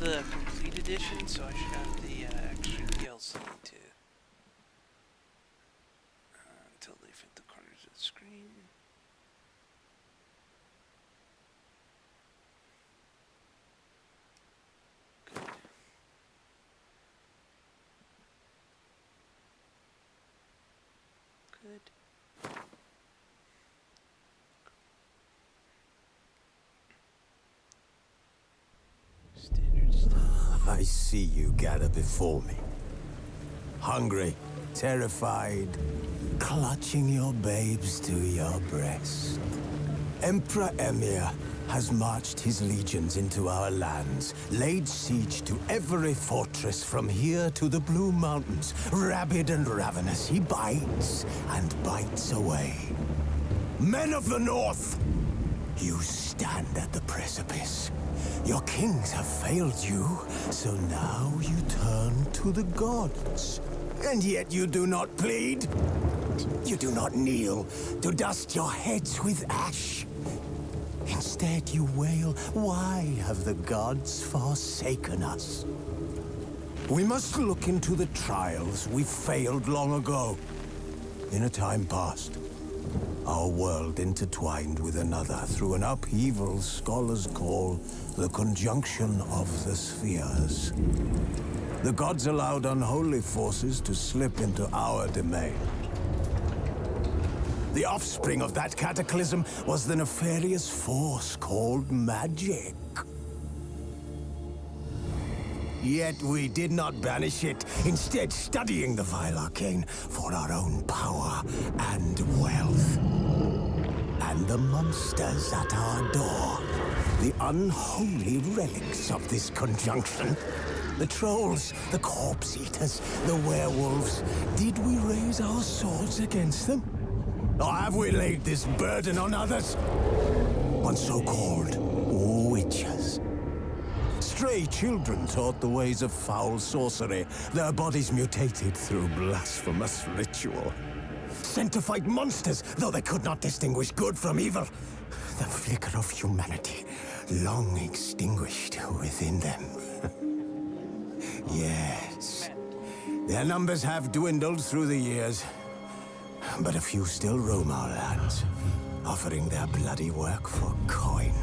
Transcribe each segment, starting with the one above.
the complete edition, so I should have the extra DLC too. Until they fit the corners of the screen. Good. Good. Standard stuff. I see you gather before me. Hungry, terrified, clutching your babes to your breast. Emperor Emir has marched his legions into our lands, laid siege to every fortress from here to the Blue Mountains. Rabid and ravenous, he bites and bites away. Men of the North, you stand at the precipice. Your kings have failed you, so now you turn to the gods. And yet you do not plead. You do not kneel to dust your heads with ash. Instead you wail, why have the gods forsaken us? We must look into the trials we failed long ago. In a time past, our world intertwined with another through an upheaval scholars call the conjunction of the spheres. The gods allowed unholy forces to slip into our domain. The offspring of that cataclysm was the nefarious force called magic. Yet we did not banish it, instead studying the vile arcane for our own power and wealth. And the monsters at our door, the unholy relics of this conjunction. The trolls, the corpse-eaters, the werewolves. Did we raise our swords against them? Or have we laid this burden on others? On so-called witches. Stray children taught the ways of foul sorcery, their bodies mutated through blasphemous ritual. Sent to fight monsters, though they could not distinguish good from evil. The flicker of humanity, long extinguished within them. Yes, their numbers have dwindled through the years, but a few still roam our lands, offering their bloody work for coin.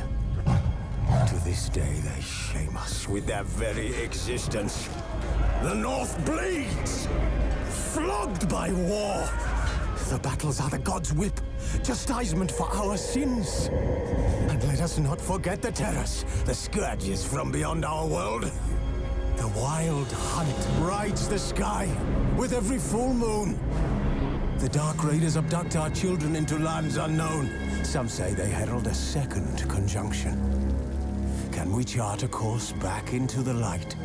To this day, they shame us with their very existence. The North bleeds, flogged by war. The battles are the gods' whip, chastisement for our sins. And let us not forget the terrors, the scourges from beyond our world. The wild hunt rides the sky with every full moon. The Dark Raiders abduct our children into lands unknown. Some say they herald a second conjunction. Can we chart a course back into the light?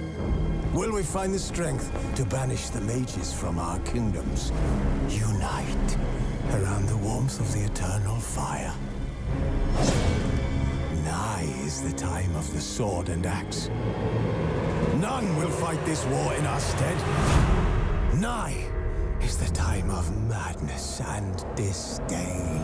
Will we find the strength to banish the mages from our kingdoms? Unite around the warmth of the eternal fire. Nigh is the time of the sword and axe. None will fight this war in our stead. Nigh is the time of madness and disdain.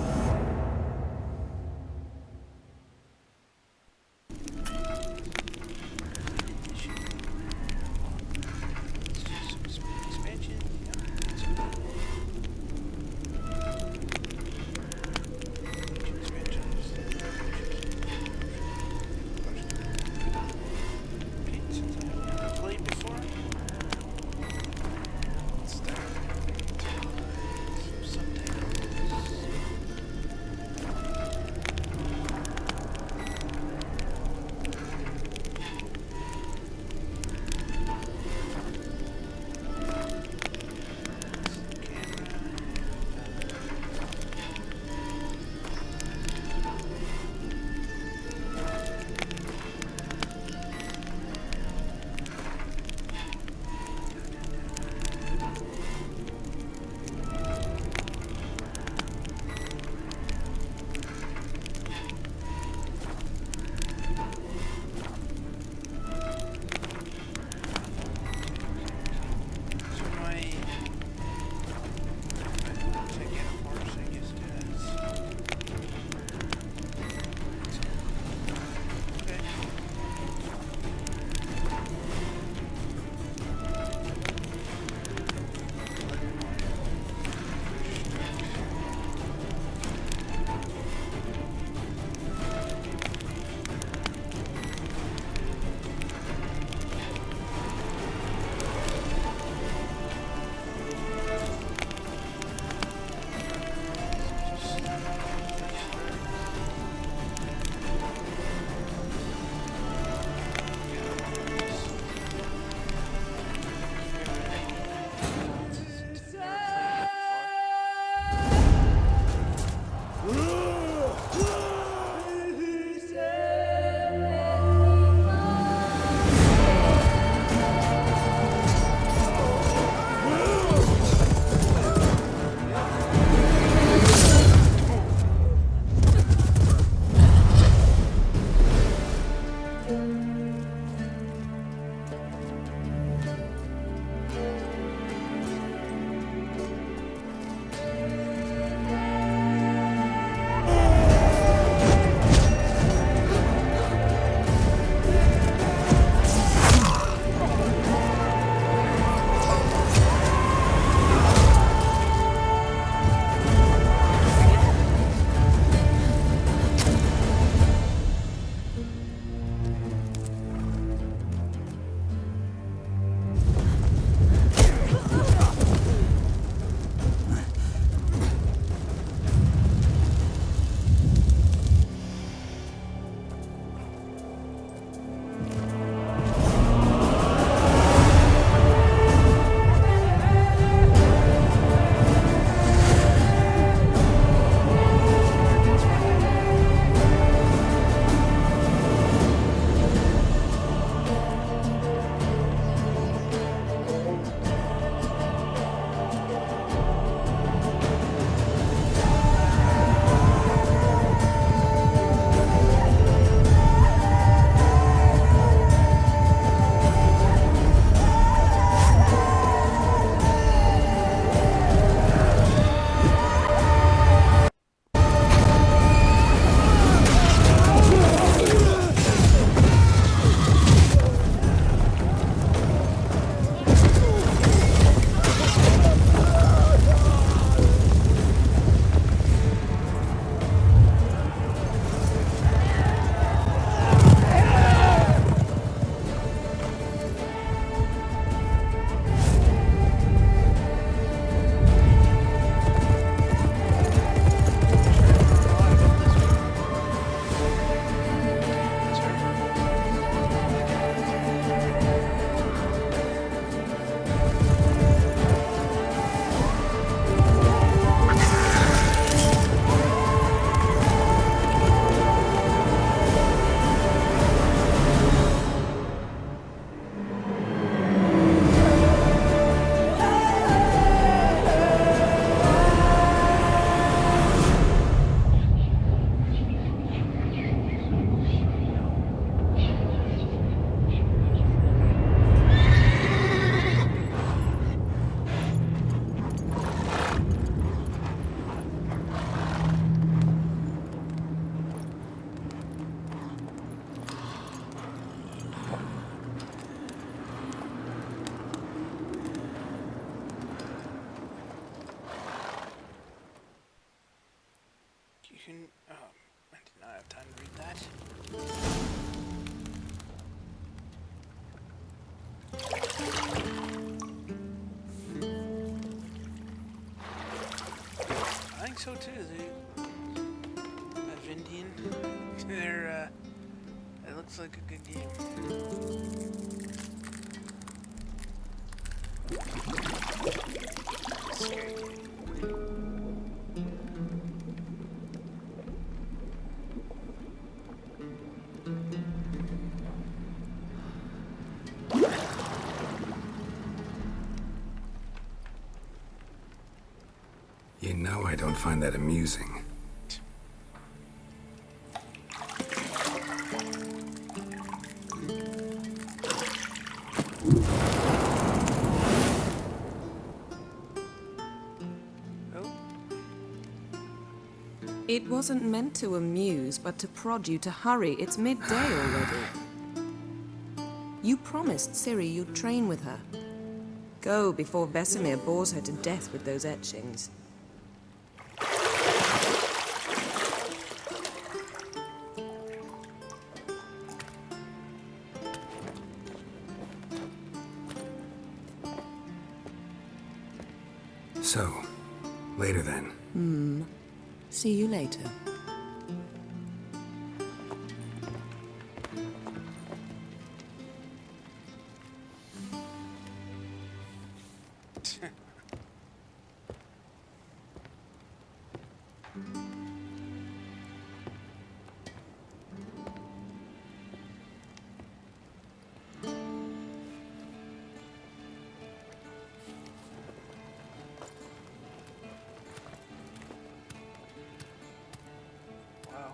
can. Oh, I did not have time to read that. I think so too. Vindian. They're. It looks like a good game. Scary game. You know I don't find that amusing. It wasn't meant to amuse, but to prod you to hurry. It's midday already. You promised Ciri you'd train with her. Go before Vesemir bores her to death with those etchings. So, later then. See you later. Wow.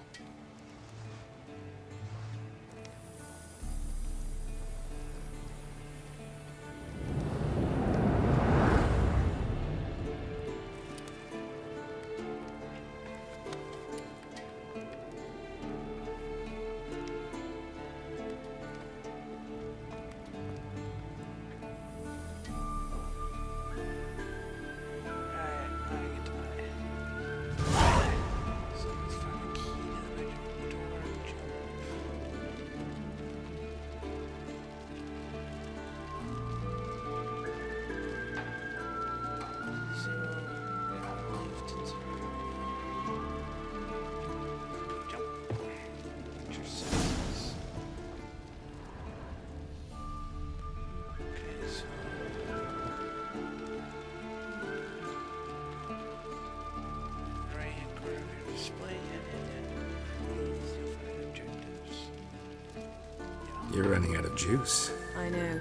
You're running out of juice. I know.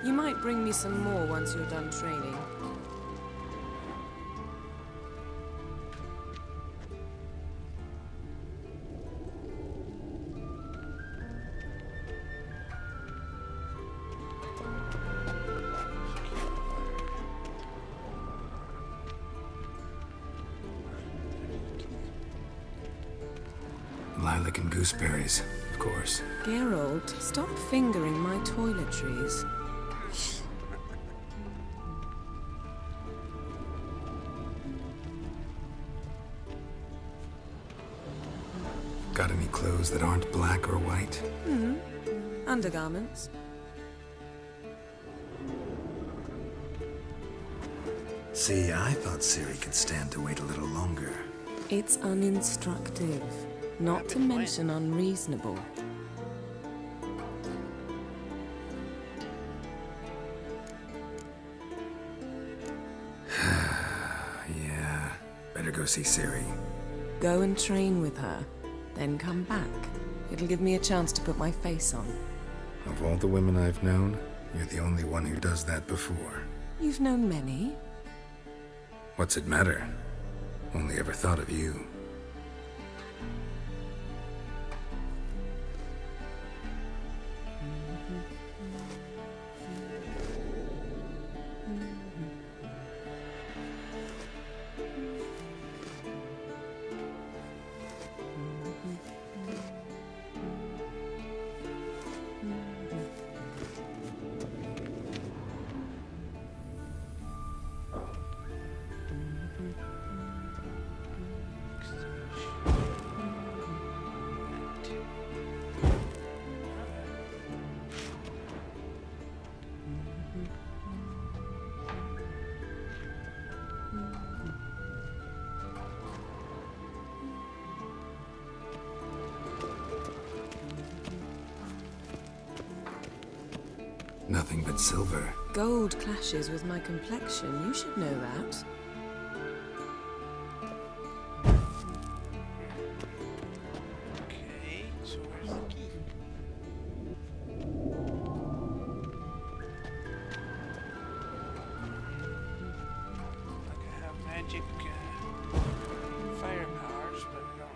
You might bring me some more once you're done training. Lilac and gooseberries, of course. Geralt, stop fingering my toiletries. Got any clothes that aren't black or white? Undergarments. See, I thought Ciri could stand to wait a little longer. It's uninstructive, not to mention unreasonable. Yeah, better go see Ciri. Go and train with her, then come back. It'll give me a chance to put my face on. Of all the women I've known, you're the only one who does that before. You've known many. What's it matter? Only ever thought of you. Nothing but silver. Gold clashes with my complexion. You should know that. Okay, so where's the key? Like I have magic fire powers, but I don't.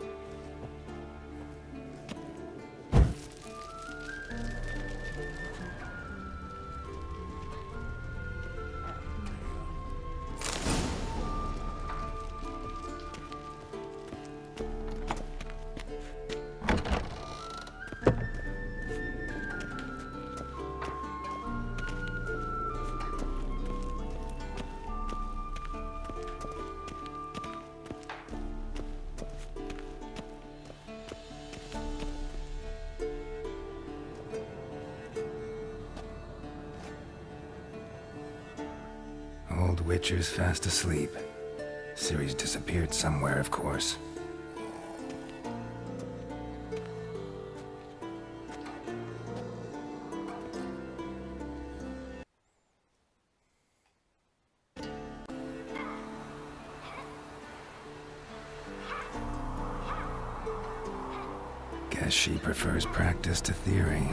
Old Witcher's fast asleep. Ciri's disappeared somewhere, of course. Guess she prefers practice to theory.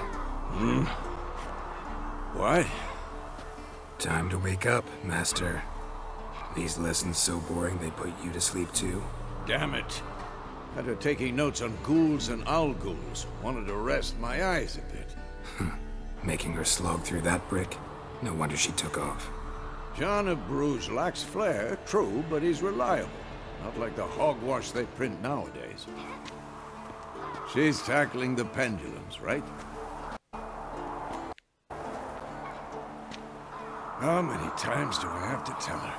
What? Time to wake up, Master. These lessons so boring they put you to sleep too? Damn it. Had her taking notes on ghouls and owl-ghouls. Wanted to rest my eyes a bit. Making her slog through that brick? No wonder she took off. John of Bruges lacks flair, true, but he's reliable. Not like the hogwash they print nowadays. She's tackling the pendulums, right? How many times do I have to tell her?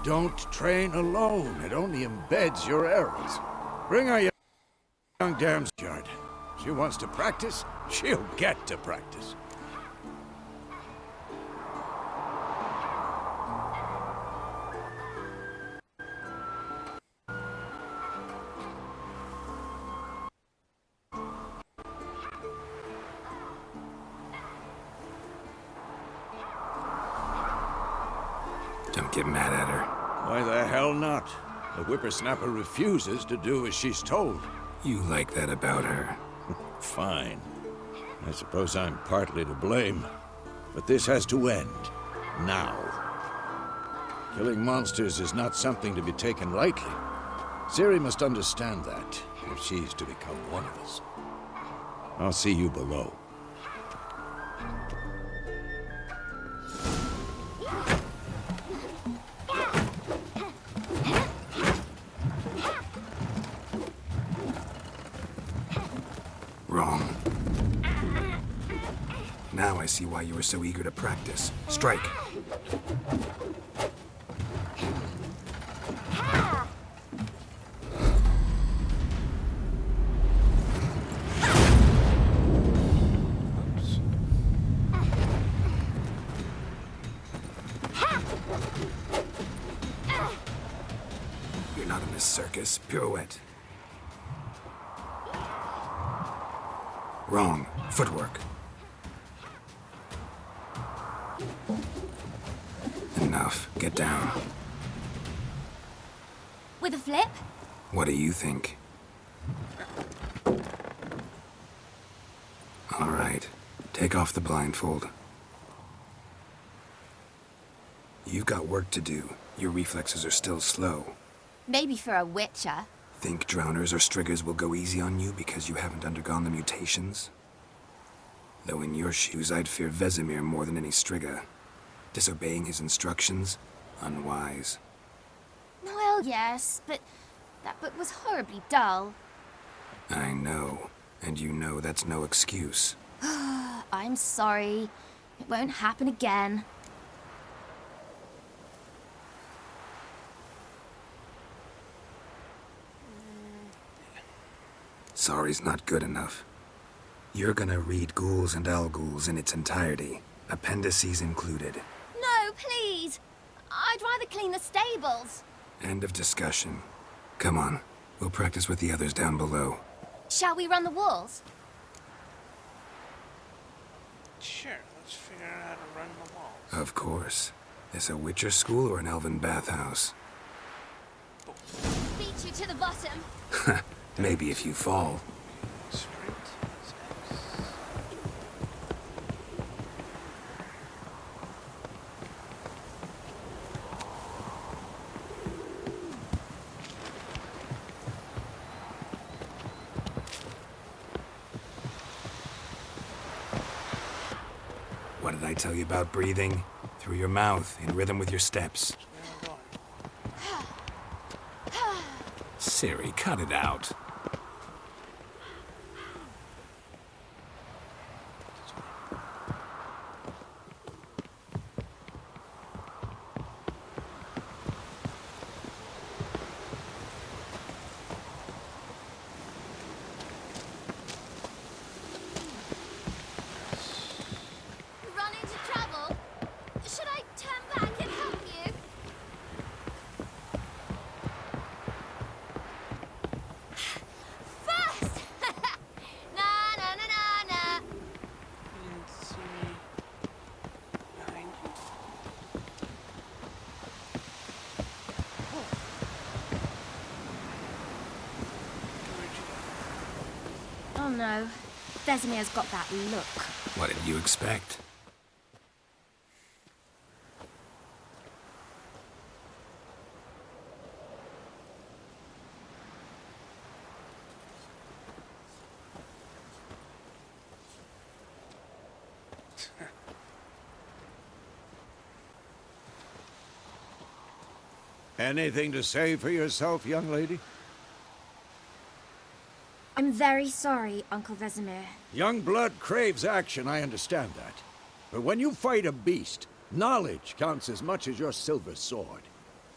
Don't train alone. It only embeds your errors. Bring her young dam's yard. She wants to practice, she'll get to practice. Don't get mad at her. Why the hell not? The whippersnapper refuses to do as she's told. You like that about her. Fine. I suppose I'm partly to blame. But this has to end. Now. Killing monsters is not something to be taken lightly. Ciri must understand that, if she's to become one of us. I'll see you below. Wrong. Now I see why you were so eager to practice. Strike. You're not in this circus. Pirouette. Wrong. Footwork. Enough. Get down. With a flip? What do you think? All right. Take off the blindfold. You've got work to do. Your reflexes are still slow. Maybe for a witcher. Think drowners or striggers will go easy on you because you haven't undergone the mutations? Though in your shoes, I'd fear Vesemir more than any strigger. Disobeying his instructions? Unwise. Well, yes, but that book was horribly dull. I know. And you know that's no excuse. I'm sorry. It won't happen again. Sorry's not good enough. You're gonna read Ghouls and Owl-Ghouls in its entirety, appendices included. No, please! I'd rather clean the stables. End of discussion. Come on, we'll practice with the others down below. Shall we run the walls? Sure, Let's figure out how to run the walls. Of course. This a Witcher school or an elven bathhouse? Beat you to the bottom. Maybe if you fall. Sprint. That's X. What did I tell you about breathing? Through your mouth, in rhythm with your steps. Where am I going? Ciri, cut it out. Run into trouble? Should I turn back and help you? First! Na na na na na. You can see me behind you. Where'd you go? Oh no. Vesemir's got that look. What did you expect? Anything to say for yourself, young lady? I'm very sorry, Uncle Vesemir. Young blood craves action, I understand that. But when you fight a beast, knowledge counts as much as your silver sword.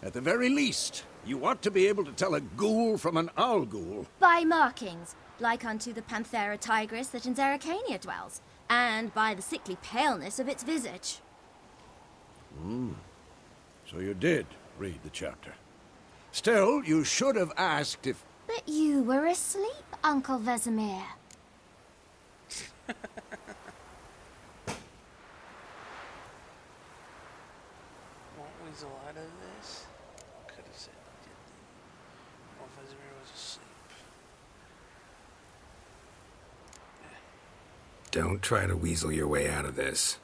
At the very least, you ought to be able to tell a ghoul from an owl ghoul. By markings, like unto the Panthera tigris that in Zeracania dwells, and by the sickly paleness of its visage. So you did read the chapter. Still, you should have asked if... But you were asleep, Uncle Vesemir. Won't weasel out of this? Could have said he did the... Well, Vesemir was asleep. Don't try to weasel your way out of this.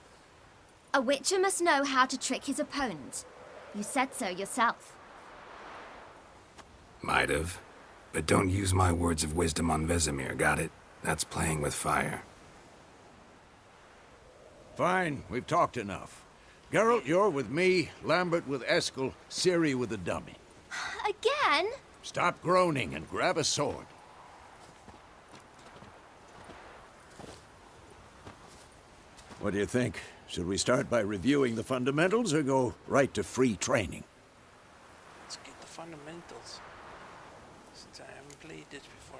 A witcher must know how to trick his opponent. You said so yourself. Might have. But don't use my words of wisdom on Vesemir, got it? That's playing with fire. Fine, we've talked enough. Geralt, you're with me, Lambert with Eskel, Ciri with the dummy. Again? Stop groaning and grab a sword. What do you think? Should we start by reviewing the fundamentals or go right to free training? Let's get the fundamentals. Since I haven't played this before.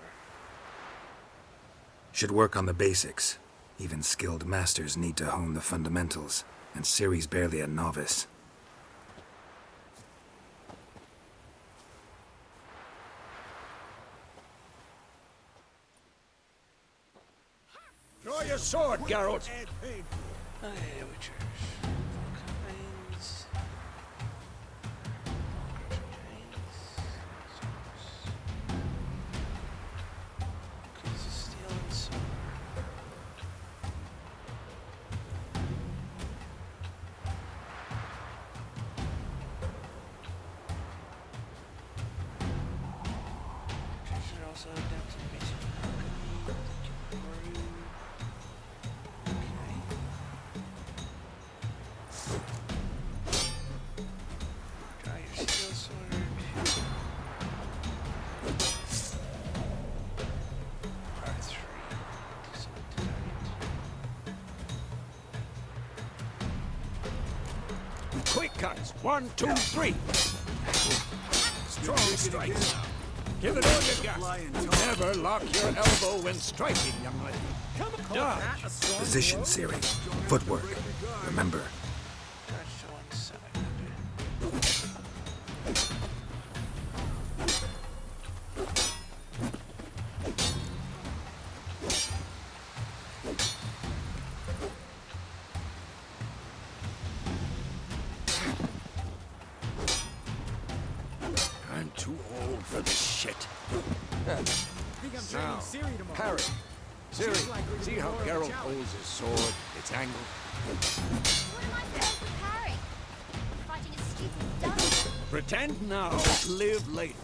Should work on the basics. Even skilled masters need to hone the fundamentals, and Ciri's barely a novice. Draw your sword, Geralt! Okay, Witchers. Kinds. Keys of steel and silver. Witchers are also adept in basic alchemy. They can brew. Okay. Draw your steel sword. Part 3. Select target. Quick cuts! 1, 2, 3! Strong strikes! Give it all you got! Never lock your elbow when striking, young lady. Dodge! Position, Ciri. Footwork. Remember, Touch to one side. Now, parry. Ciri, see how Geralt holds his sword, its angle? What am I supposed to parry? Fighting a stupid dog. Pretend now, live later.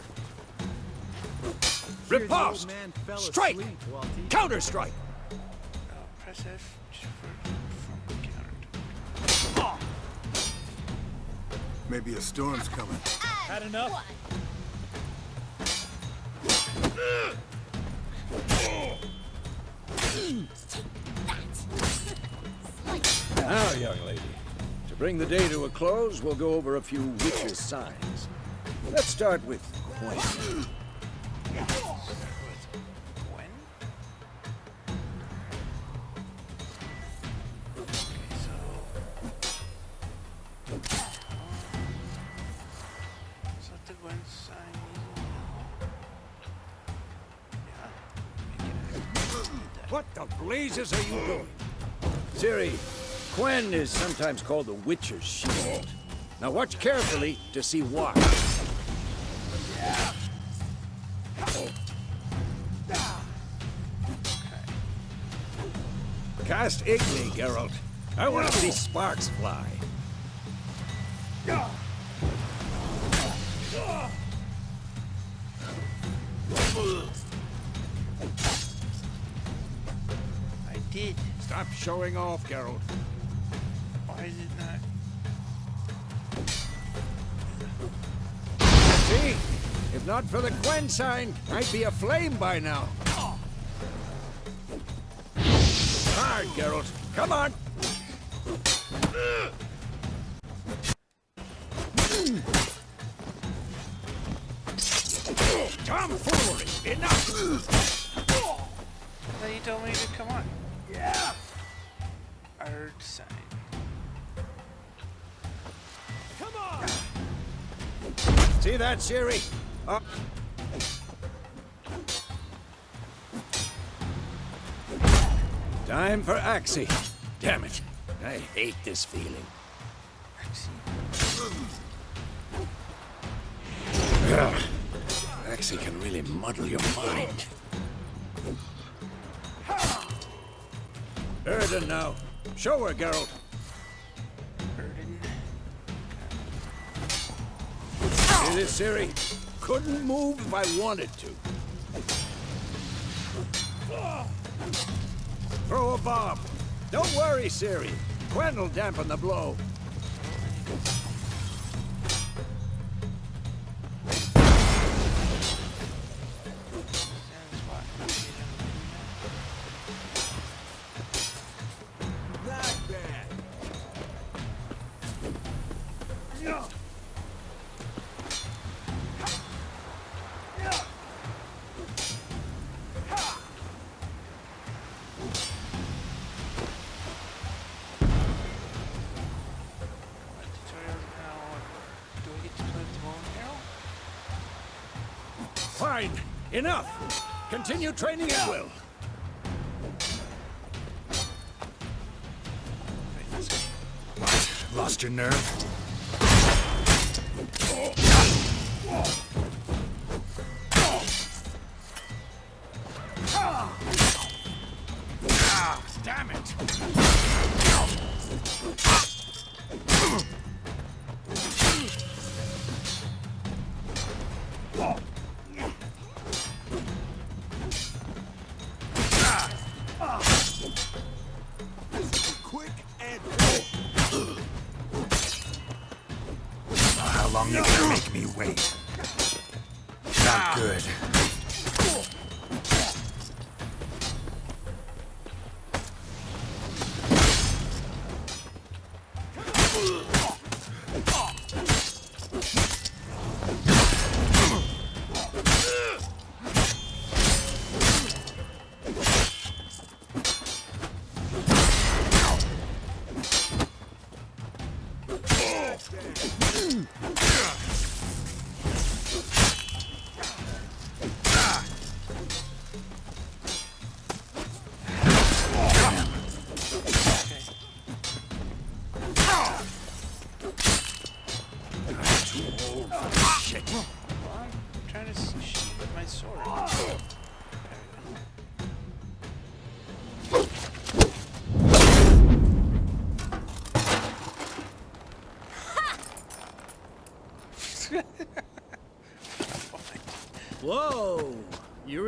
Riposte! Strike! Counter-strike! Press F from countered. Maybe a storm's coming. Had enough? Now, young lady, to bring the day to a close, we'll go over a few witches' signs. Let's start with Quinn. When? Okay, so the Gwen sign What the blazes are you doing? Ciri, Quen is sometimes called the Witcher's Shield. Now watch carefully to see why. Cast Igni, Geralt. I want to see sparks fly. I did. Stop showing off, Geralt. Why is it not? See? If not for the Quen sign, I'd be aflame by now. Hard, Geralt. Come on. Tomfoolery! Enough! Then you told me to come on. Yeah. Art sign. Come on! See that, Ciri? Time for Axie. Damn it. I hate this feeling. Ugh. Axie can really muddle your mind. Erden now. Show her, Geralt. Burden. See this, Ciri? Couldn't move if I wanted to. Throw a bomb. Don't worry, Ciri. Quen will dampen the blow. Not bad. Fine. Enough. Continue training at will. Lost your nerve? Damn it! Quick and How long you gonna make me wait? Not good.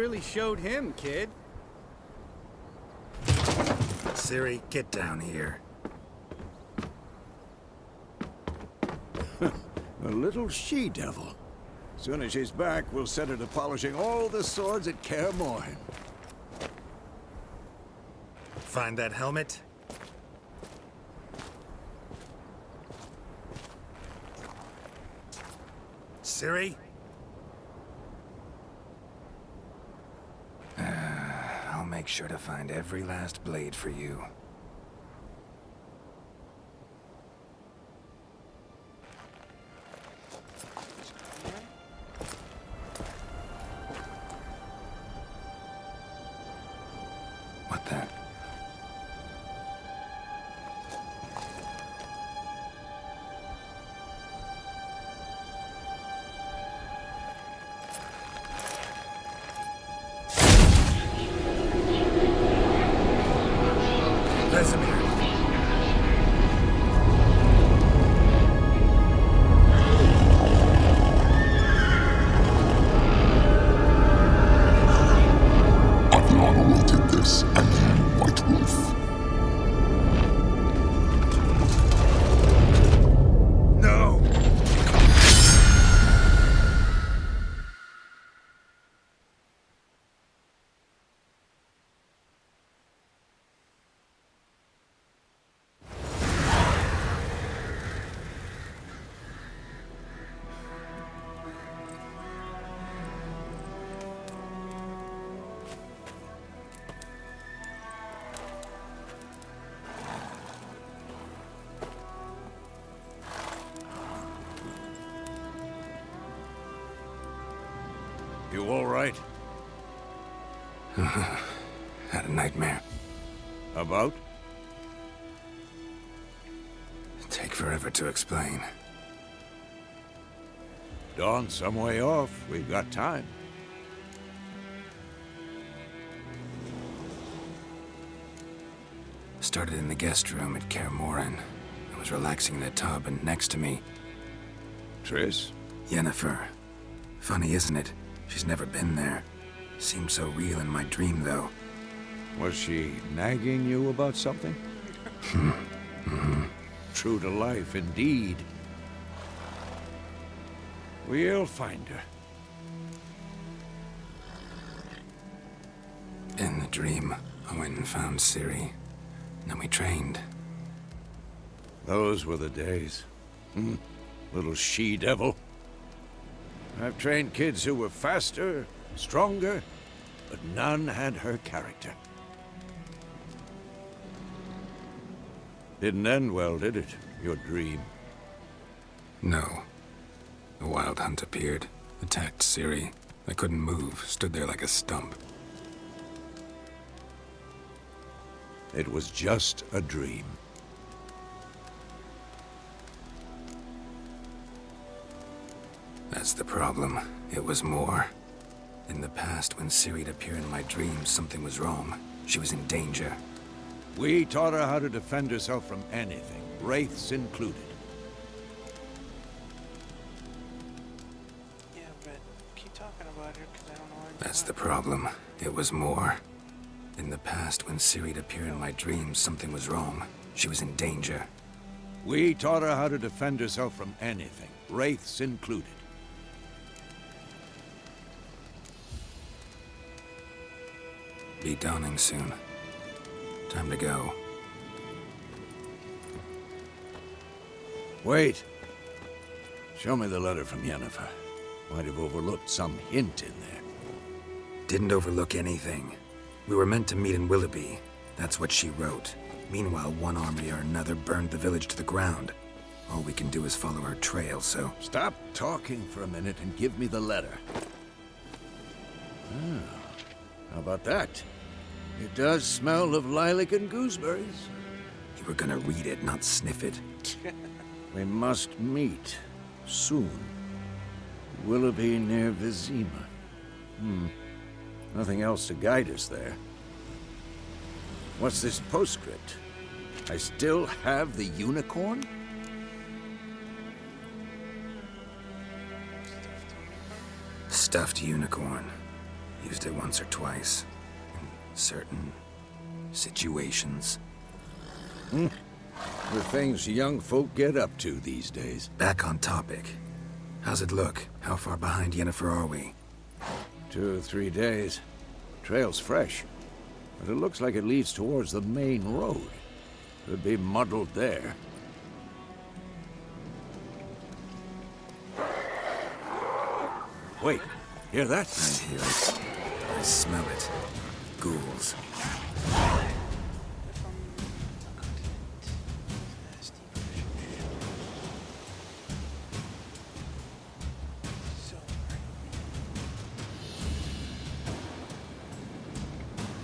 really showed him, kid. Ciri, get down here. A little she-devil. Soon as she's back, we'll set her to polishing all the swords at Kaer Morhen. Find that helmet? Ciri? I'll make sure to find every last blade for you. What the? Vesemir. Adlan awaited this, and you, White Wolf. No! You all right? Had a nightmare. About? Take forever to explain. Dawn's some way off. We've got time. Started in the guest room at Kaer Morhen. I was relaxing in the tub, and next to me, Triss? Yennefer. Funny, isn't it? She's never been there. Seemed so real in my dream, though. Was she nagging you about something? True to life, indeed. We'll find her. In the dream, I went and found Ciri. Then we trained. Those were the days. Little she-devil. I've trained kids who were faster, stronger, but none had her character. Didn't end well, did it? Your dream? No. A wild hunt appeared, attacked Ciri. I couldn't move, stood there like a stump. It was just a dream. That's the problem. It was more. In the past, when Ciri'd appear in my dreams, something was wrong. She was in danger. We taught her how to defend herself from anything, wraiths included. Yeah, but keep talking about her, because I don't know anything That's the about her. problem. It was more. In the past, when Ciri'd appear in my dreams, something was wrong. She was in danger. We taught her how to defend herself from anything, wraiths included. Be dawning soon. Time to go. Wait. Show me the letter from Yennefer. Might have overlooked some hint in there. Didn't overlook anything. We were meant to meet in Willoughby. That's what she wrote. Meanwhile, one army or another burned the village to the ground. All we can do is follow her trail, so... Stop talking for a minute and give me the letter. How about that? It does smell of lilac and gooseberries. You were gonna read it, not sniff it. We must meet. Soon. Willoughby near Vizima. Nothing else to guide us there. What's this postscript? I still have the unicorn? Stuffed unicorn. Used it once or twice. In certain situations. The things young folk get up to these days. Back on topic. How's it look? How far behind Yennefer are we? 2 or 3 days. Trail's fresh, but it looks like it leads towards the main road. Could be muddled there. Wait, hear that? I hear it. I smell it. Ghouls.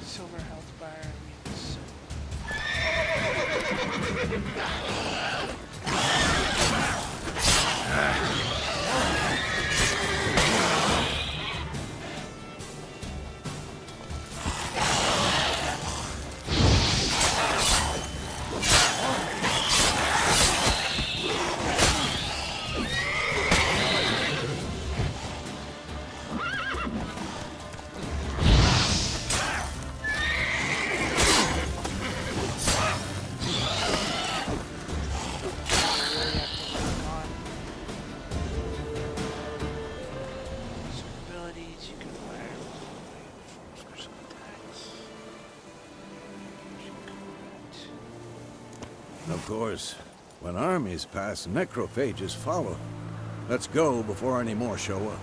Silver health bar means Of course, when armies pass, necrophages follow. Let's go before any more show up.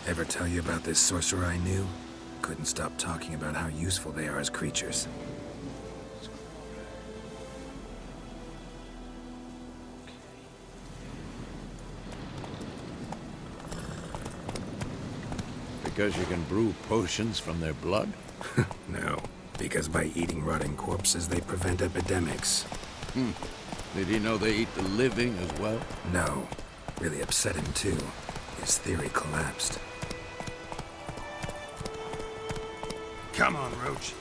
Ever tell you about this sorcerer I knew? Couldn't stop talking about how useful they are as creatures. Because you can brew potions from their blood? No, because by eating rotting corpses, they prevent epidemics. Did he know they eat the living as well? No. Really upset him, too. His theory collapsed. Come on, Roach.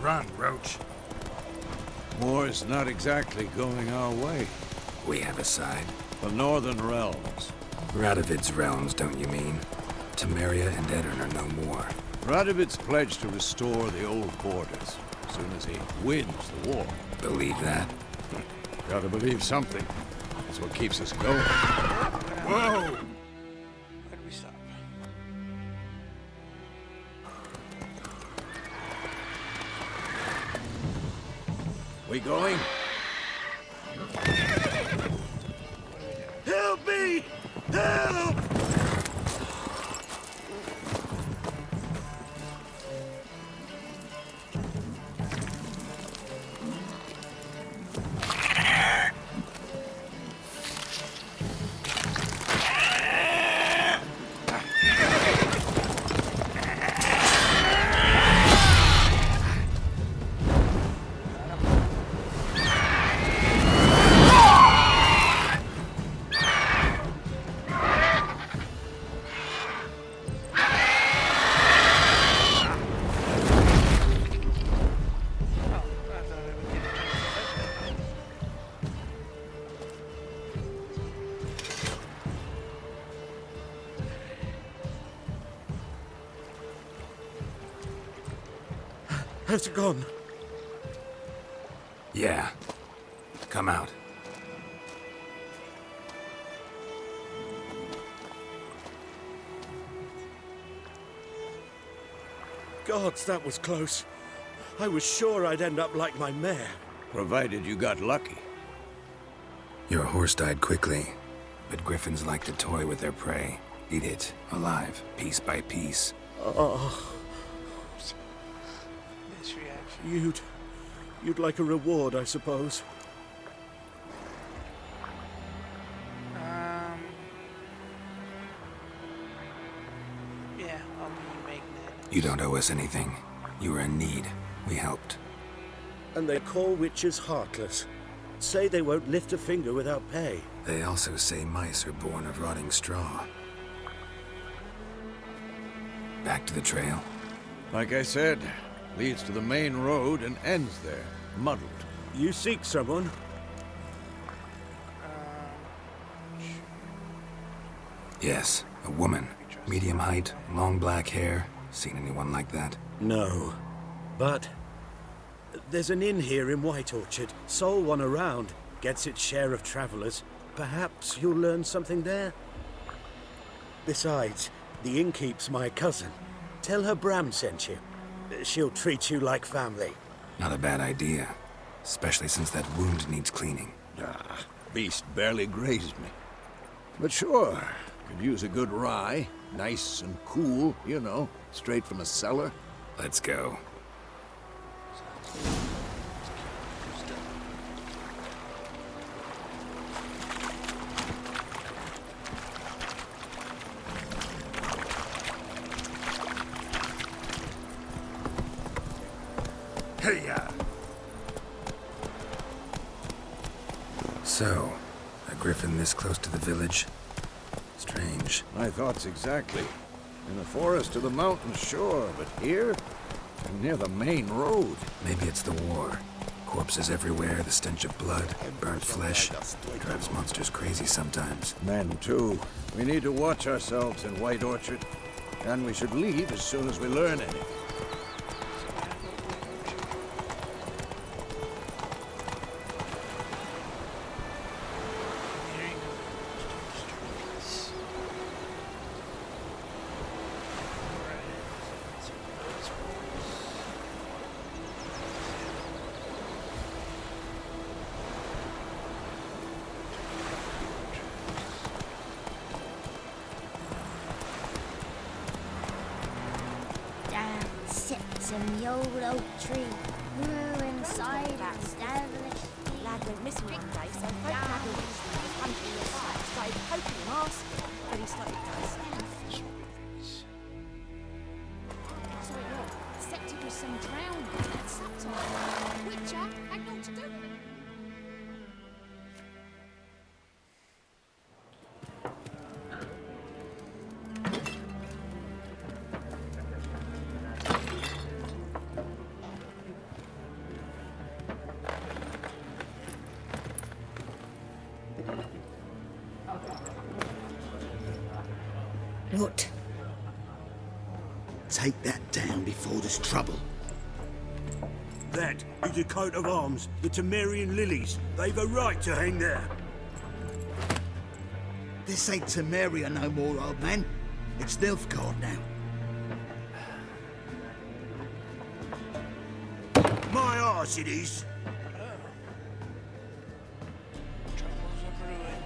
Run, Roach. War's not exactly going our way. We have a side. The Northern Realms. Radovid's realms, don't you mean? Temeria and Edirn are no more. Radovid's pledged to restore the old borders as soon as he wins the war. Believe that? Gotta believe something. That's what keeps us going. whoa! Where do we stop? We going? Help me! Help! How's it gone? Yeah. Come out. Gods, that was close. I was sure I'd end up like my mare. Provided you got lucky. Your horse died quickly. But griffins like to toy with their prey. Eat it, alive, piece by piece. Oh, This reaction. you'd like a reward, I suppose. Yeah, I'll be magnanimous. You don't owe us anything. You were in need. We helped. And they call witches heartless. Say they won't lift a finger without pay. They also say mice are born of rotting straw. Back to the trail. Like I said, leads to the main road and ends there, muddled. You seek someone? Yes, a woman. Medium height, long black hair. Seen anyone like that? No. But there's an inn here in White Orchard. Sole one around. Gets its share of travelers. Perhaps you'll learn something there? Besides, the innkeep's my cousin. Tell her Bram sent you. She'll treat you like family. Not a bad idea. Especially since that wound needs cleaning. Ah, beast barely grazed me. But sure, could use a good rye. Nice and cool, you know, straight from a cellar. Let's go. Hey-ya! So, a griffin this close to the village? Strange. My thoughts exactly. In the forest or the mountains, sure, but here? Near the main road. Maybe it's the war. Corpses everywhere, the stench of blood, burnt flesh. Drives monsters crazy sometimes. Men, too. We need to watch ourselves in White Orchard. And we should leave as soon as we learn anything. Down sits in the old oak tree, grew inside established. Lad went missing one day, so folk gathered his country aside, started poking him, asking, but he started going so it was, except it was some drowning at some time. Witcher had naught to do with it. What? Take that down before there's trouble. That is a coat of arms, the Temerian lilies. They've a right to hang there. This ain't Temeria no more, old man. It's Nilfgaard now. My arse it is. Troubles are brewing.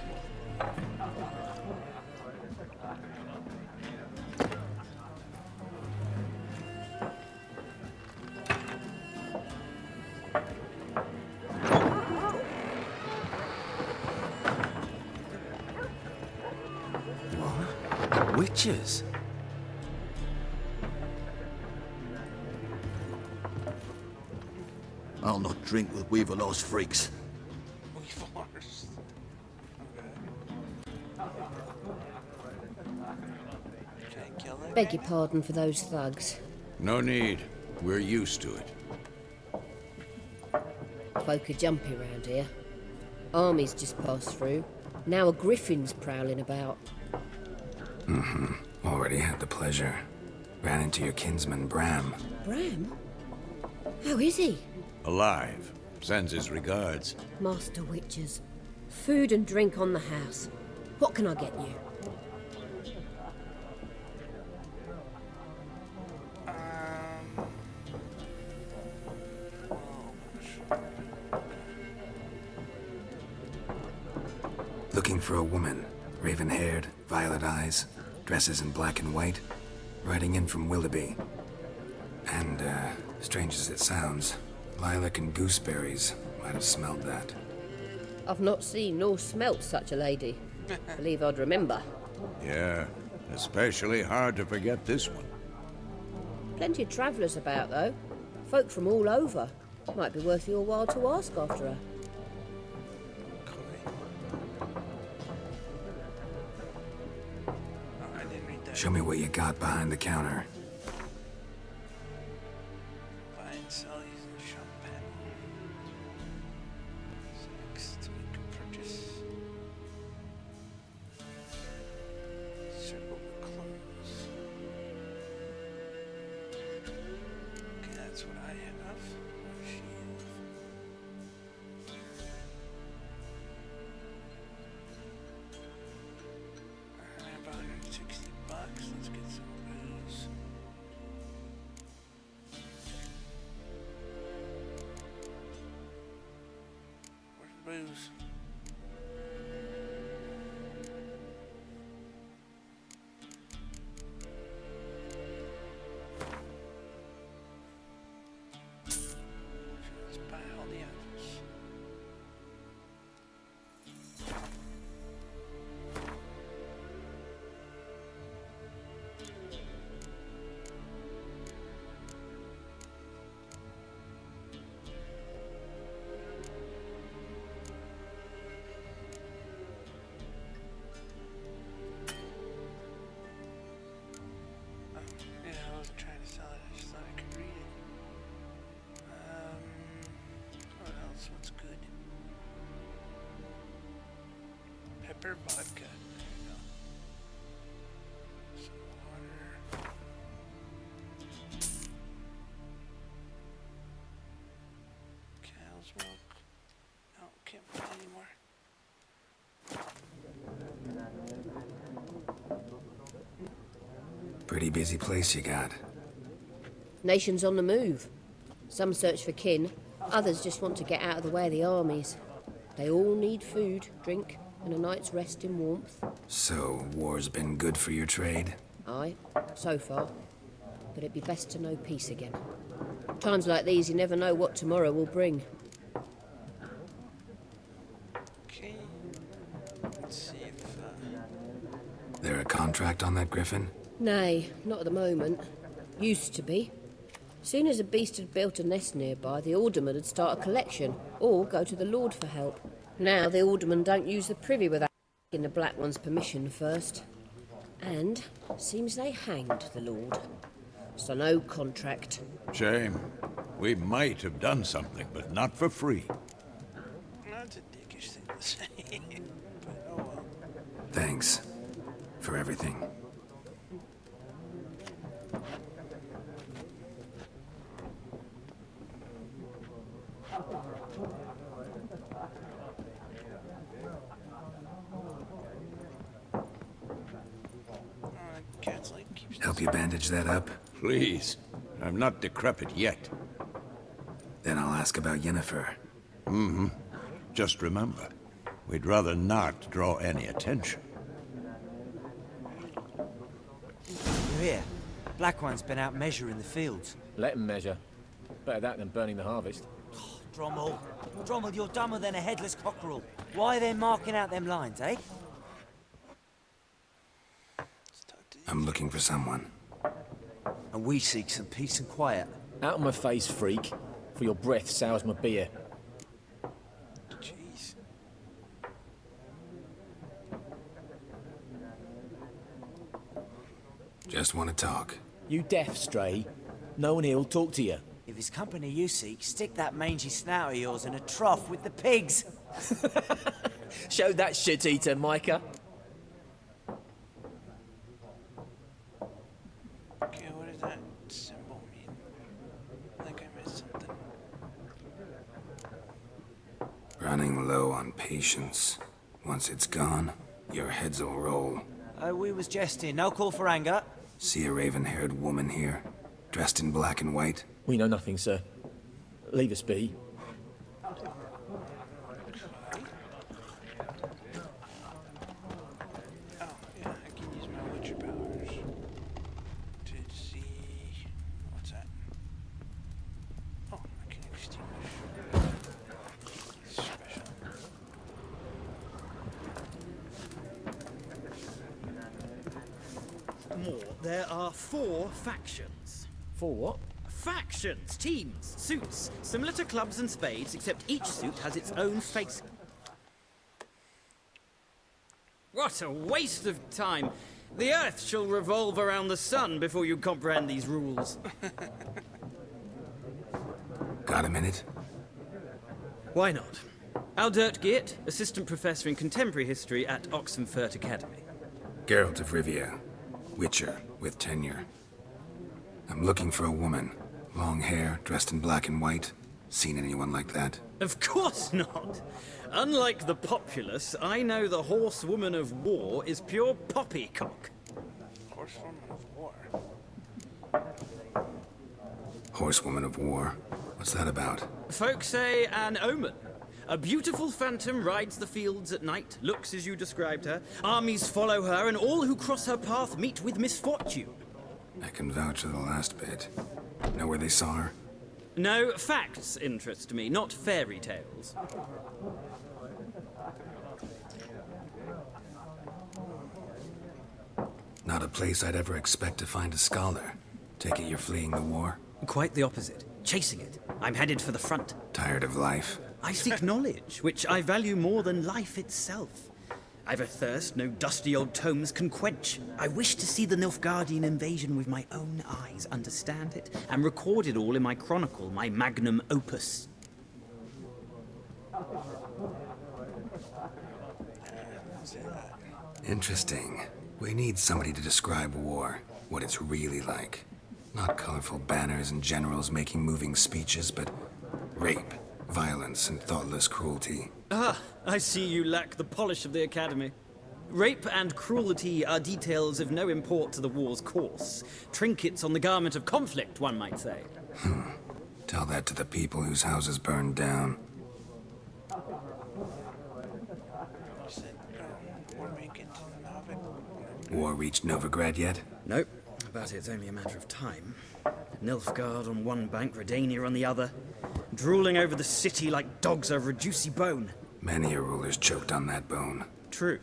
Witches? I'll not drink with Weaverlaw's freaks. We forced. Okay. Can I kill it? Beg your pardon for those thugs. No need. We're used to it. Folk are jumpy round here. Armies just passed through. Now a griffin's prowling about. Already had the pleasure. Ran into your kinsman, Bram. Bram? How is he? Alive. Sends his regards. Master Witchers. Food and drink on the house. What can I get you? Looking for a woman. Raven-haired, violet eyes, dresses in black and white, riding in from Willoughby. And, strange as it sounds, lilac and gooseberries might have smelled that. I've not seen nor smelt such a lady. Believe I'd remember. Yeah, especially hard to forget this one. Plenty of travellers about, though. Folk from all over. Might be worth your while to ask after her. Show me what you got behind the counter. Buy and sell using the shop panel. Next, we can purchase. Circle with clothes. Okay, that's what I have. What does she have? I have 160 bucks. Let's get some booze. Where's the booze? Let's buy all the apples. Yeah, I wasn't trying to sell it, I just thought I could read it. What else? What's good? Pepper vodka. There you go. Some water. Cow's milk. No, can't buy anymore. Pretty busy place you got. Nations on the move. Some search for kin, others just want to get out of the way of the armies. They all need food, drink, and a night's rest in warmth. So, war's been good for your trade? Aye, so far. But it'd be best to know peace again. Times like these, you never know what tomorrow will bring. Okay. Let's see if, There a contract on that griffin? Nay, not at the moment. Used to be. Soon as a beast had built a nest nearby, the alderman would start a collection, or go to the Lord for help. Now the alderman don't use the privy without asking the Black One's permission first. And seems they hanged the Lord. So no contract. Shame. We might have done something, but not for free. that's a dickish thing to say. But oh well. Thanks. For everything. Cat's like keeps Help you bandage that up? Please. I'm not decrepit yet. Then I'll ask about Yennefer. Mm-hmm. Just remember, we'd rather not draw any attention. You hear? Black One's been out measuring the fields. Let him measure. Better that than burning the harvest. Drommel. Drommel, you're dumber than a headless cockerel. Why are they marking out them lines, eh? I'm looking for someone. And we seek some peace and quiet. Out of my face, freak. For your breath sours my beer. Jeez. Just want to talk. You deaf, Stray? No one here'll talk to you. If it's company you seek, stick that mangy snout of yours in a trough with the pigs. Show that shit-eater, Micah. Okay, what does that symbol mean? I think I missed something. Running low on patience. Once it's gone, your heads will roll. We was jesting. No call for anger. See a raven-haired woman here, dressed in black and white? We know nothing, sir. Leave us be. war, there are 4 factions. 4 what? Factions, teams, suits, similar to clubs and spades, except each suit has its own face. What a waste of time! The Earth shall revolve around the sun before you comprehend these rules. Got a minute? Why not? Aldert Geert, Assistant Professor in Contemporary History at Oxenfurt Academy. Geralt of Rivia, Witcher with tenure. I'm looking for a woman. Long hair, dressed in black and white. Seen anyone like that? Of course not! Unlike the populace, I know the horsewoman of war is pure poppycock. Horsewoman of war? Horsewoman of war? What's that about? Folk say an omen. A beautiful phantom rides the fields at night, looks as you described her. Armies follow her, and all who cross her path meet with misfortune. I can vouch for the last bit. Know where they saw her? No, facts interest me, not fairy tales. Not a place I'd ever expect to find a scholar. Take it you're fleeing the war? Quite the opposite. Chasing it. I'm headed for the front. Tired of life? I seek knowledge, which I value more than life itself. I've a thirst no dusty old tomes can quench. I wish to see the Nilfgaardian invasion with my own eyes, understand it, and record it all in my chronicle, my magnum opus. Interesting. We need somebody to describe war, what it's really like. Not colorful banners and generals making moving speeches, but rape, violence, and thoughtless cruelty. Ah, I see you lack the polish of the Academy. Rape and cruelty are details of no import to the war's course. Trinkets on the garment of conflict, one might say. Tell that to the people whose houses burned down. War reached Novigrad yet? Nope, but it's only a matter of time. Nilfgaard on one bank, Redania on the other, drooling over the city like dogs over a juicy bone. Many a ruler's choked on that bone. True.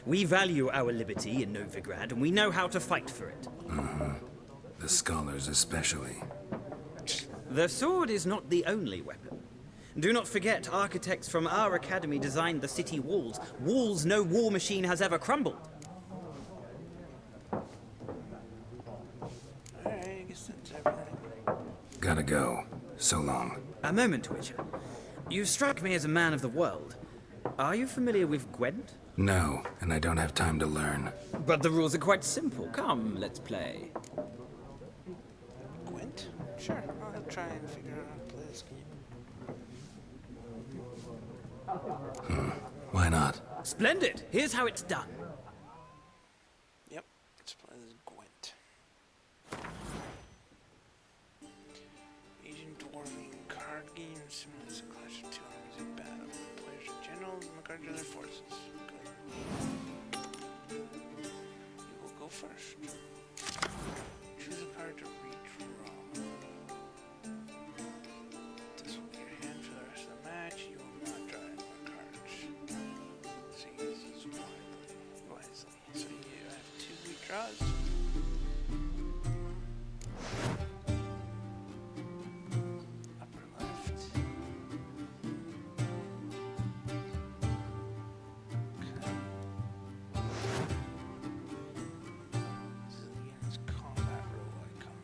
We value our liberty in Novigrad, and we know how to fight for it. The scholars especially. The sword is not the only weapon. Do not forget, architects from our academy designed the city walls. Walls no war machine has ever crumbled. Alright, I guess that's everything. Gotta go. So long. A moment, Witcher. You strike me as a man of the world. Are you familiar with Gwent? No, and I don't have time to learn. But the rules are quite simple. Come, let's play. Gwent? Sure, I'll try and figure out how to play this game. Why not? Splendid! Here's how it's done. Yep, let's play this Gwent. Asian dwarven card game simulates a clash of 2 armies in battle. The players are generals and the cards are their forces. Good. You will go first. Choose a card to reach from. This will be your hand for the rest of the match. You will not draw any more cards. So use these wisely. So you have 2 redraws. Upper left. This is again his combat roll icon.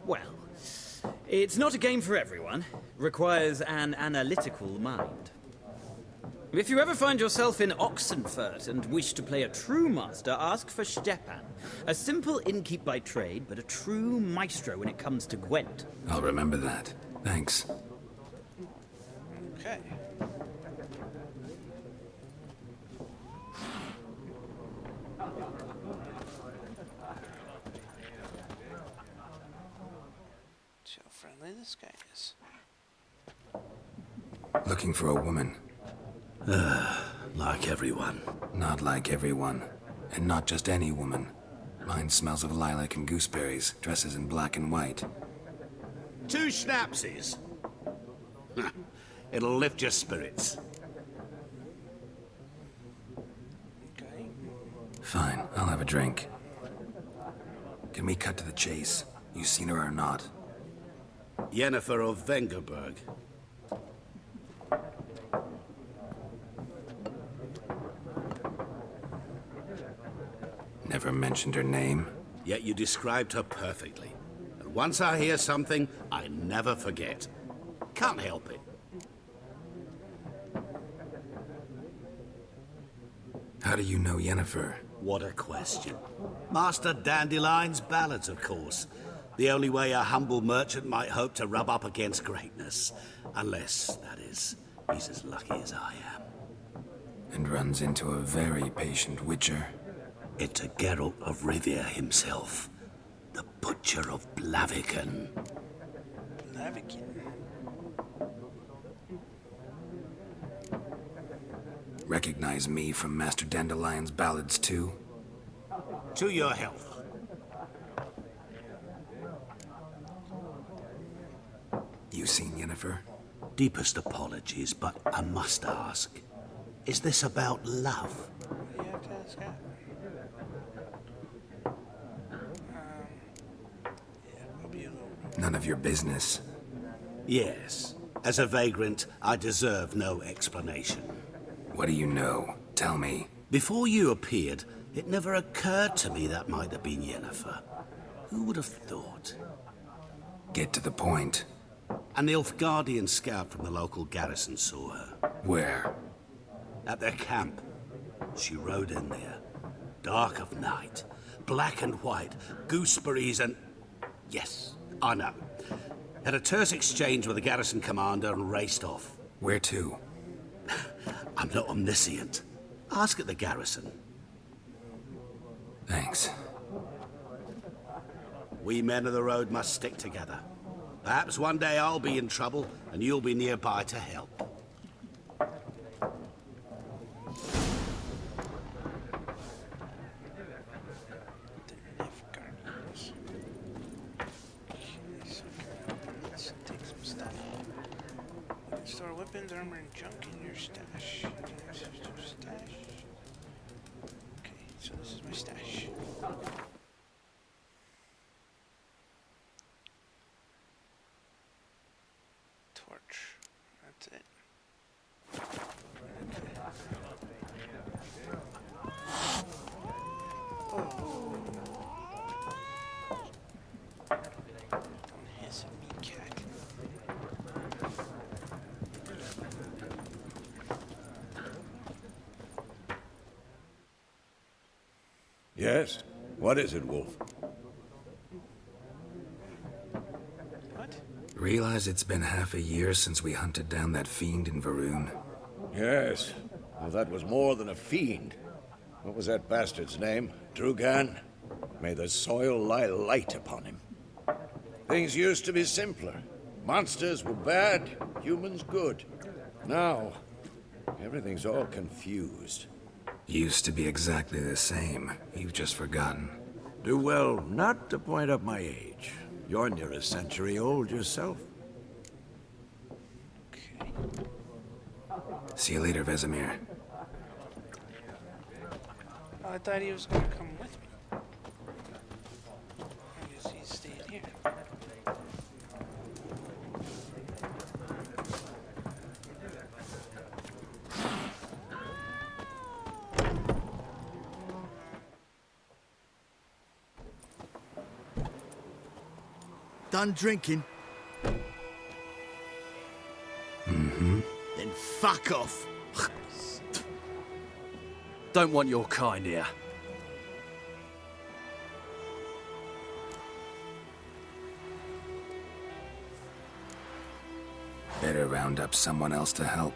Well, it's not a game for everyone. Requires an analytical mind. If you ever find yourself in Oxenfurt and wish to play a true master, ask for Stepan. A simple innkeep by trade, but a true maestro when it comes to Gwent. I'll remember that. Thanks. Okay. See how friendly this guy is. Looking for a woman. Like everyone. Not like everyone. And not just any woman. Mine smells of lilac and gooseberries, dresses in black and white. 2 schnapsies. It'll lift your spirits. Okay. Fine, I'll have a drink. Can we cut to the chase? You seen her or not? Yennefer of Vengerberg. Never mentioned her name. Yet you described her perfectly. And once I hear something, I never forget. Can't help it. How do you know Yennefer? What a question. Master Dandelion's ballads, of course. The only way a humble merchant might hope to rub up against greatness. Unless, that is, he's as lucky as I am. And runs into a very patient witcher. It's a Geralt of Rivia himself. The Butcher of Blaviken. Blaviken. Recognize me from Master Dandelion's ballads too? To your health. You seen Yennefer? Deepest apologies, but I must ask. Is this about love? You have to ask that. Yeah, I'll be a little... None of your business. Yes. As a vagrant, I deserve no explanation. What do you know? Tell me. Before you appeared, it never occurred to me that might have been Yennefer. Who would have thought? Get to the point. An Nilfgaardian scout from the local garrison saw her. Where? At their camp. She rode in there. Dark of night. Black and white. Gooseberries and... Yes, I know. Had a terse exchange with the garrison commander and raced off. Where to? I'm not omniscient. Ask at the garrison. Thanks. We men of the road must stick together. Perhaps one day I'll be in trouble and you'll be nearby to help. Let's take some stuff. You can store weapons, armor, and junk in your stash. Okay, so this is my stash. Torch. That's it. Oh. Don't hiss at me, cat. Yes? What is it, Wolf? What? Realize it's been half a year since we hunted down that fiend in Varun? Yes. Well, that was more than a fiend. What was that bastard's name? Drugan? May the soil lie light upon him. Things used to be simpler. Monsters were bad, humans good. Now, everything's all confused. Used to be exactly the same. You've just forgotten. Do well not to point up my age. You're near a century old yourself. Okay. See you later, Vesemir. Oh, I thought he was gonna come with me. I guess he's staying here. done drinking? Mm-hmm. Then fuck off. Don't want your kind here. Better round up someone else to help.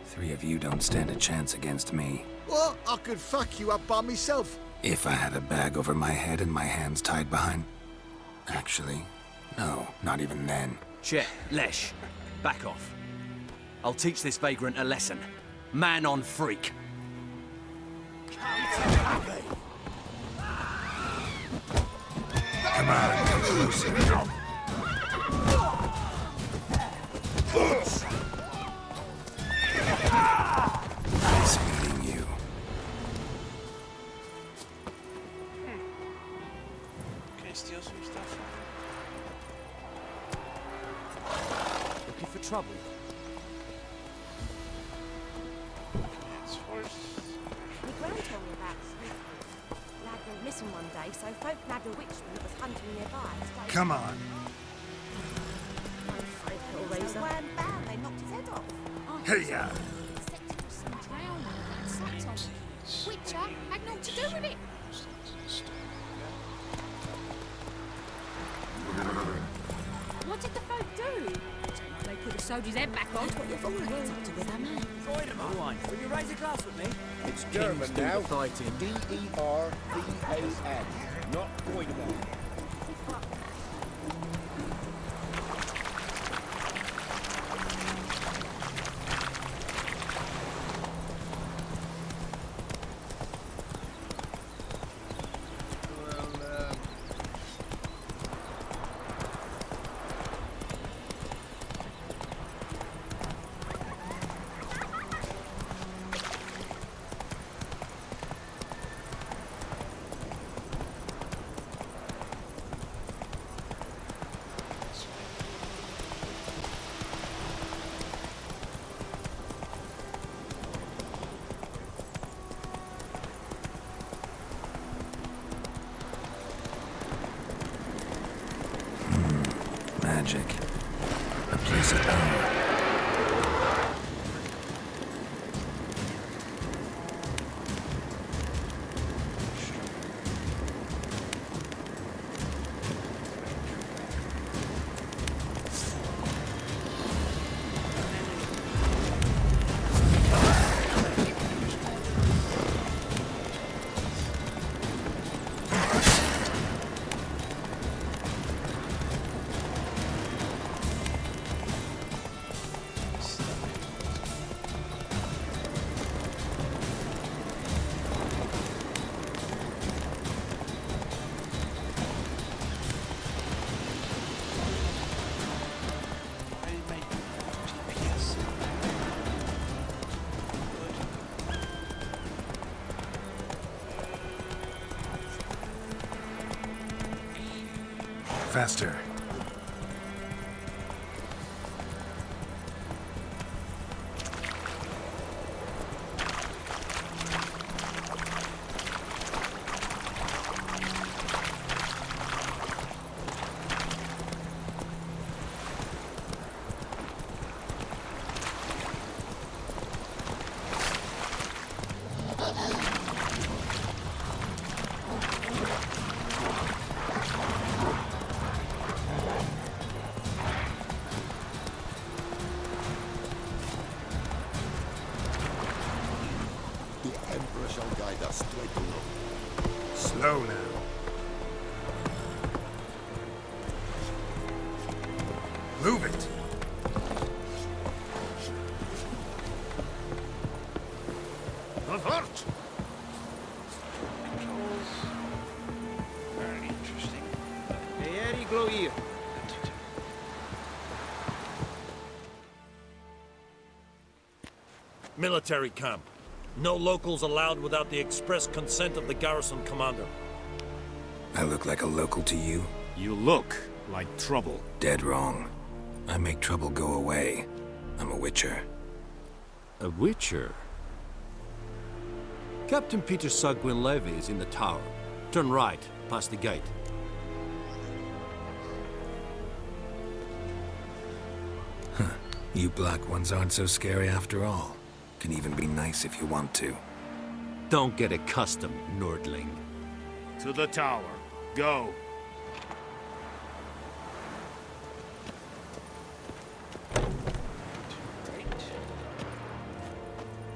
3 of you don't stand a chance against me. What? I could fuck you up by myself. If I had a bag over my head and my hands tied behind... Actually, no, not even then. Chet, Lesh, back off. I'll teach this vagrant a lesson. Man on freak. Come on, come closer. Nice meeting you. Can I steal some stuff? Looking for trouble? My gran told me about Sneaky. Lad went missing one day, so folk nabbed a witchman that was hunting nearby. Come on. So wham bam, they knocked his head off. Hey-ya! Witcher had naught to do with it. What did the folk do? They could have sewed his head back on. What you've always to with that man. Wine. Will you raise a glass with me? It's German now. Fighting. D-E-R-V-A-N. Not Goideman. Magic. A place of power. Faster. Slow now. Move it. Controls. Very interesting. Very glow here. Military camp. No locals allowed without the express consent of the garrison commander. I look like a local to you? You look like trouble. Dead wrong. I make trouble go away. I'm a witcher. A witcher? Captain Peter Sugwin Levy is in the tower. Turn right, past the gate. You black ones aren't so scary after all. Can even be nice if you want to. Don't get accustomed, Nordling. To the tower. Go.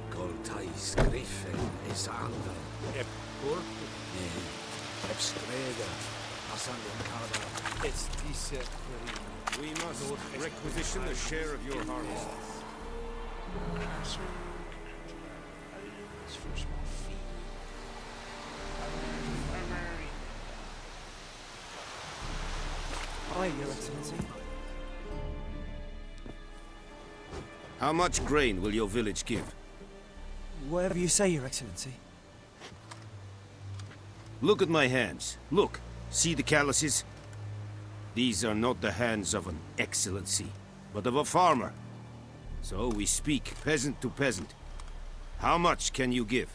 Goltais Griffin is under. Epurk. Ebstrega. Asandikada. It's decent. We must requisition a share of your harvest. For small fee. Aye, Your Excellency. How much grain will your village give? Whatever you say, Your Excellency. Look at my hands. Look. See the calluses? These are not the hands of an excellency, but of a farmer. So we speak peasant to peasant. How much can you give?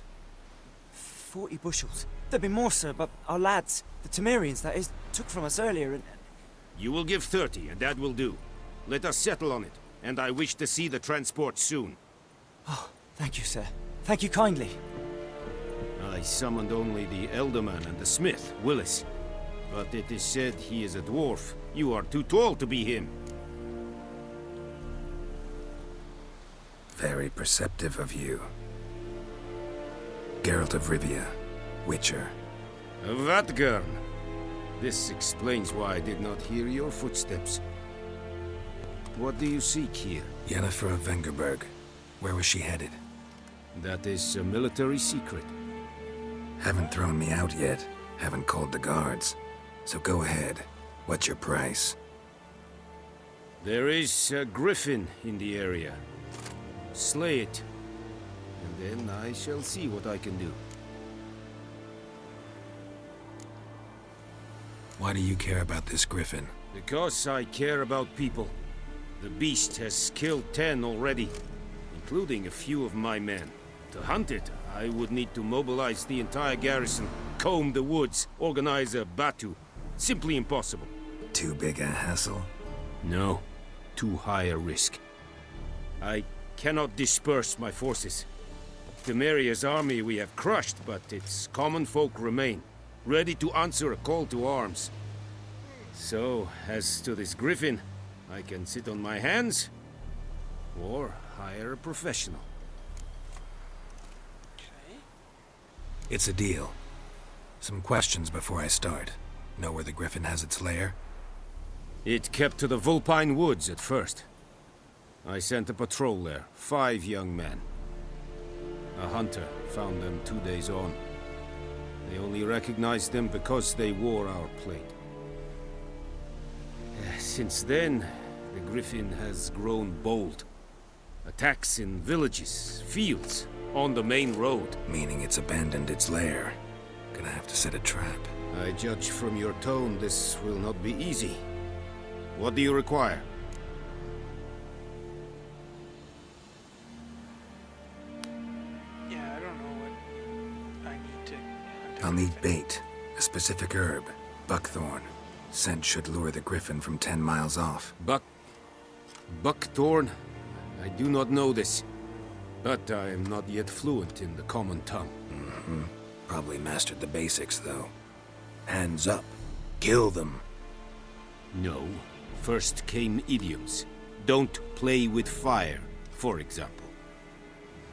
40 bushels. There'd be more, sir, but our lads, the Temerians, that is, took from us earlier and... You will give 30, and that will do. Let us settle on it, and I wish to see the transport soon. Oh, thank you, sir. Thank you kindly. I summoned only the Elderman and the smith, Willis. But it is said he is a dwarf. You are too tall to be him. Very perceptive of you. Geralt of Rivia, Witcher. Vatgern. This explains why I did not hear your footsteps. What do you seek here? Yennefer of Vengerberg. Where was she headed? That is a military secret. Haven't thrown me out yet. Haven't called the guards. So go ahead. What's your price? There is a griffin in the area. Slay it. And then I shall see what I can do. Why do you care about this griffin? Because I care about people. The beast has killed 10 already, including a few of my men. To hunt it, I would need to mobilize the entire garrison, comb the woods, organize a batu. Simply impossible. Too big a hassle? No. Too high a risk. I cannot disperse my forces. Temeria's army we have crushed, but its common folk remain, ready to answer a call to arms. So, as to this griffin, I can sit on my hands, or hire a professional. It's a deal. Some questions before I start. Know where the griffin has its lair? It kept to the Vulpine Woods at first. I sent a patrol there, 5 young men. A hunter found them 2 days on. They only recognized them because they wore our plate. Since then, the griffin has grown bold. Attacks in villages, fields, on the main road. Meaning it's abandoned its lair. Gonna have to set a trap. I judge from your tone this will not be easy. What do you require? Yeah, I don't know what I need to... I'll need bait. A specific herb. Buckthorn. Scent should lure the griffin from 10 miles off. Buckthorn? I do not know this. But I am not yet fluent in the common tongue. Mm-hmm. Probably mastered the basics, though. Hands up. Kill them. No. First came idioms. Don't play with fire, for example.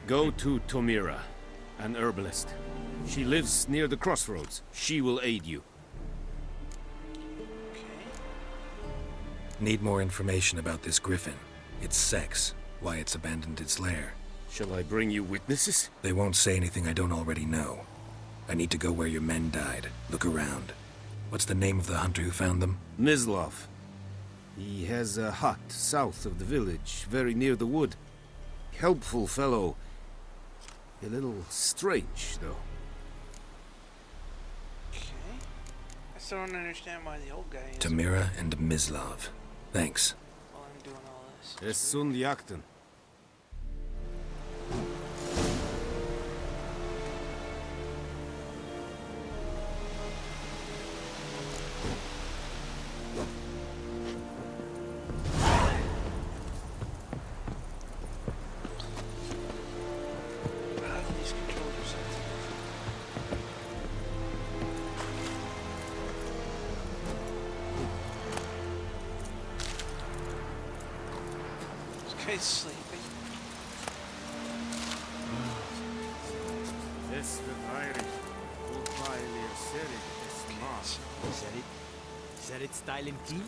Go to Tomira, an herbalist. She lives near the crossroads. She will aid you. Need more information about this griffin. Its sex, why it's abandoned its lair. Shall I bring you witnesses? They won't say anything I don't already know. I need to go where your men died. Look around. What's the name of the hunter who found them? Mislav. He has a hut south of the village, very near the wood. Helpful fellow. A little strange, though. Okay. I still don't understand why the old guy is... Tomira and Mislav. Thanks. While I'm doing all this. Es sunt jakten. guy's sleeping. This the Irish. Goodbye, Seri. Smart. Said it's styling team.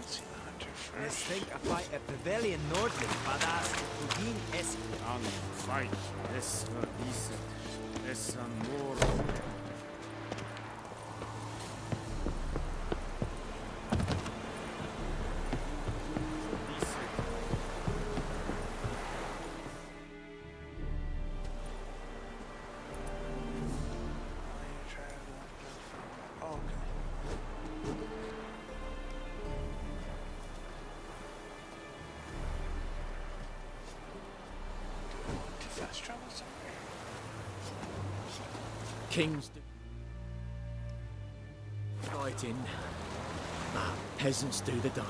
Let's think a fight at Pavilion Nordland, badass Hugin es. On fight. This for decent. This more. Fast travel somewhere. Kings do fighting, but peasants do the dying.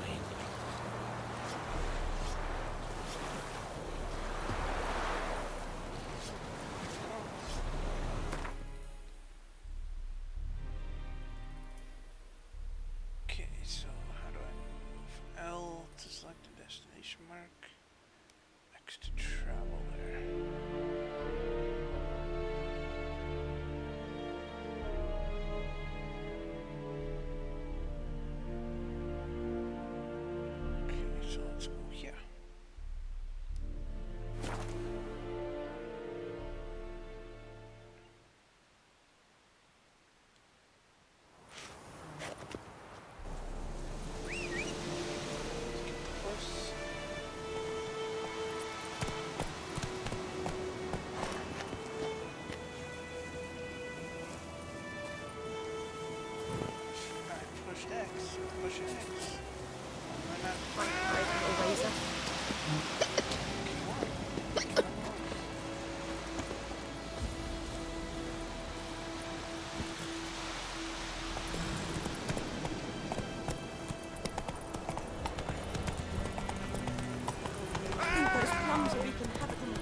Okay, so how do I move? L to select a destination mark. X to travel there. Okay, so let's go here. Push X. Push X. Why Those plums are we can have them.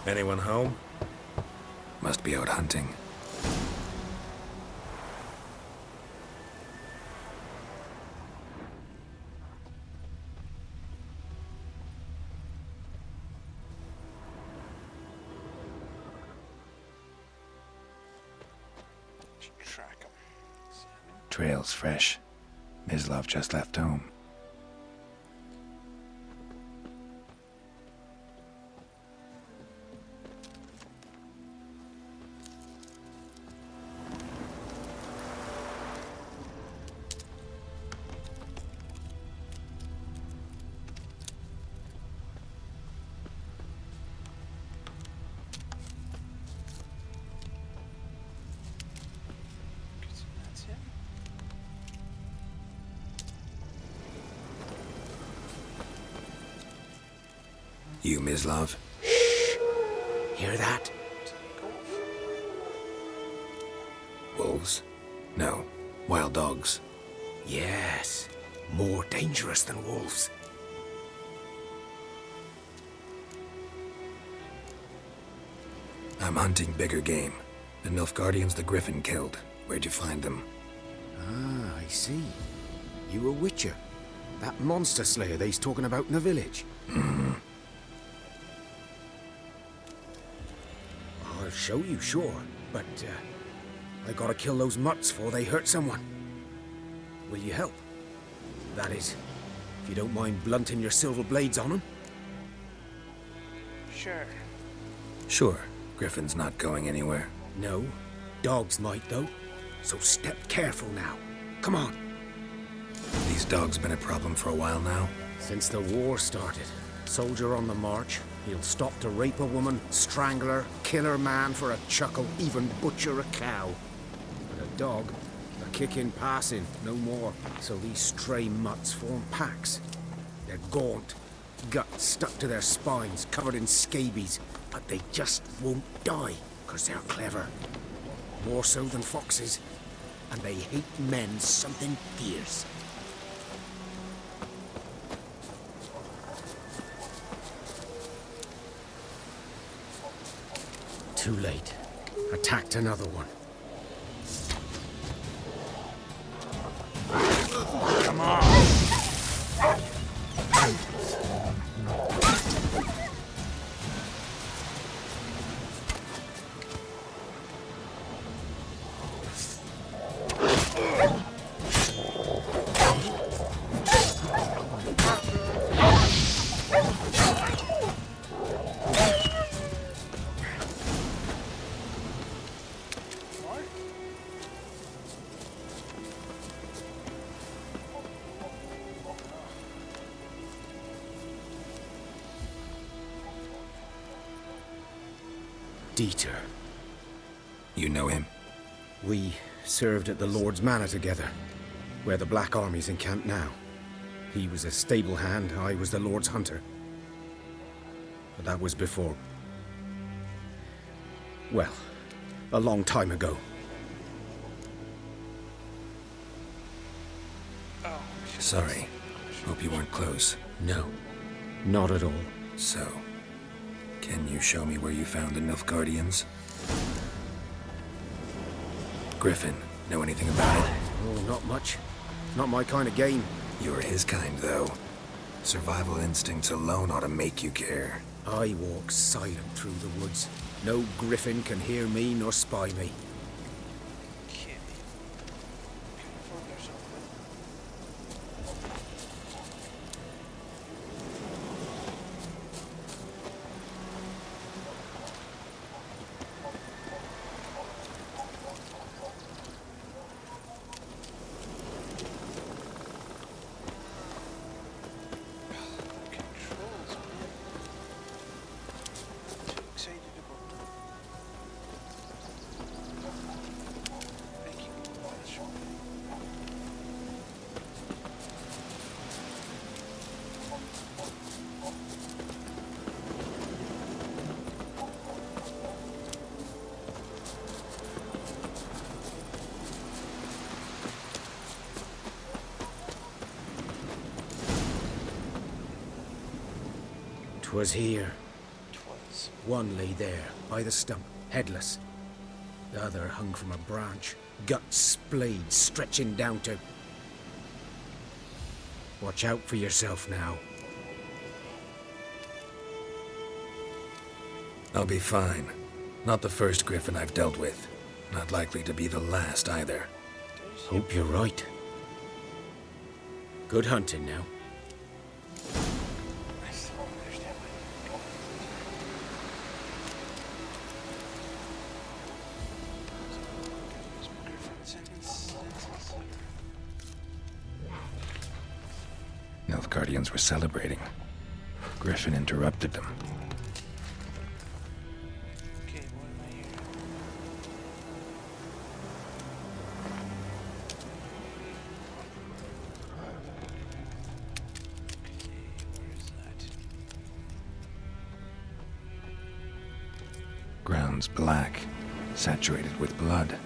Anyone home? Must be out hunting. track him? Trail's fresh. Mislov just left home. That's him. You, Mislov? Hear that? Wolves? No. Wild dogs. Yes. More dangerous than wolves. I'm hunting bigger game. The Nilfgaardians the Griffin killed. Where'd you find them? Ah, I see. You a witcher. That monster slayer they's talking about in the village. I'll show you, sure. But, I gotta kill those mutts before they hurt someone. Will you help? That is, if you don't mind blunting your silver blades on them. Sure. Sure. Griffin's not going anywhere. No. Dogs might, though. So step careful now. Come on. These dogs been a problem for a while now? Since the war started. Soldier on the march, He'll stop to rape a woman, strangle her, kill her man for a chuckle, even butcher a cow. But a dog, a kick in passing, no more. So these stray mutts form packs. They're gaunt, guts stuck to their spines, covered in scabies, but they just won't die, because they're clever. More so than foxes, and they hate men something fierce. Too late. Attacked another one. Come on! Dieter. You know him? We served at the Lord's Manor together, where the Black Army's encamped now. He was a stable hand, I was the Lord's hunter. But that was before... well, a long time ago. Sorry. Hope you weren't close. No, not at all. So, can you show me where you found the Nilfgaardians? Griffin, know anything about it? Oh, not much. Not my kind of game. You're his kind, though. Survival instincts alone ought to make you care. I walk silent through the woods. No griffin can hear me nor spy me.'Twas here. 'Twas. One lay there, by the stump, headless. The other hung from a branch, guts splayed, stretching down to... Watch out for yourself now. I'll be fine. Not the first griffin I've dealt with. Not likely to be the last either. Hope you're right. Good hunting now. Nilfgaardians were celebrating. Griffin interrupted them. Okay, what am I here? Okay, where is that? Ground's black, saturated with blood.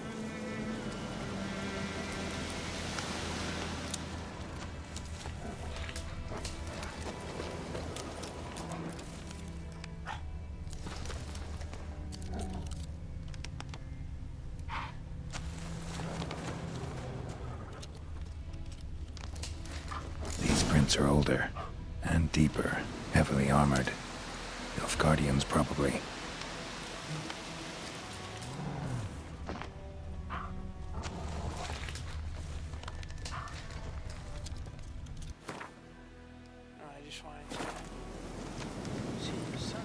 Are older and deeper, heavily armored. Nilfgaardians, probably. I just wanted to see the sun.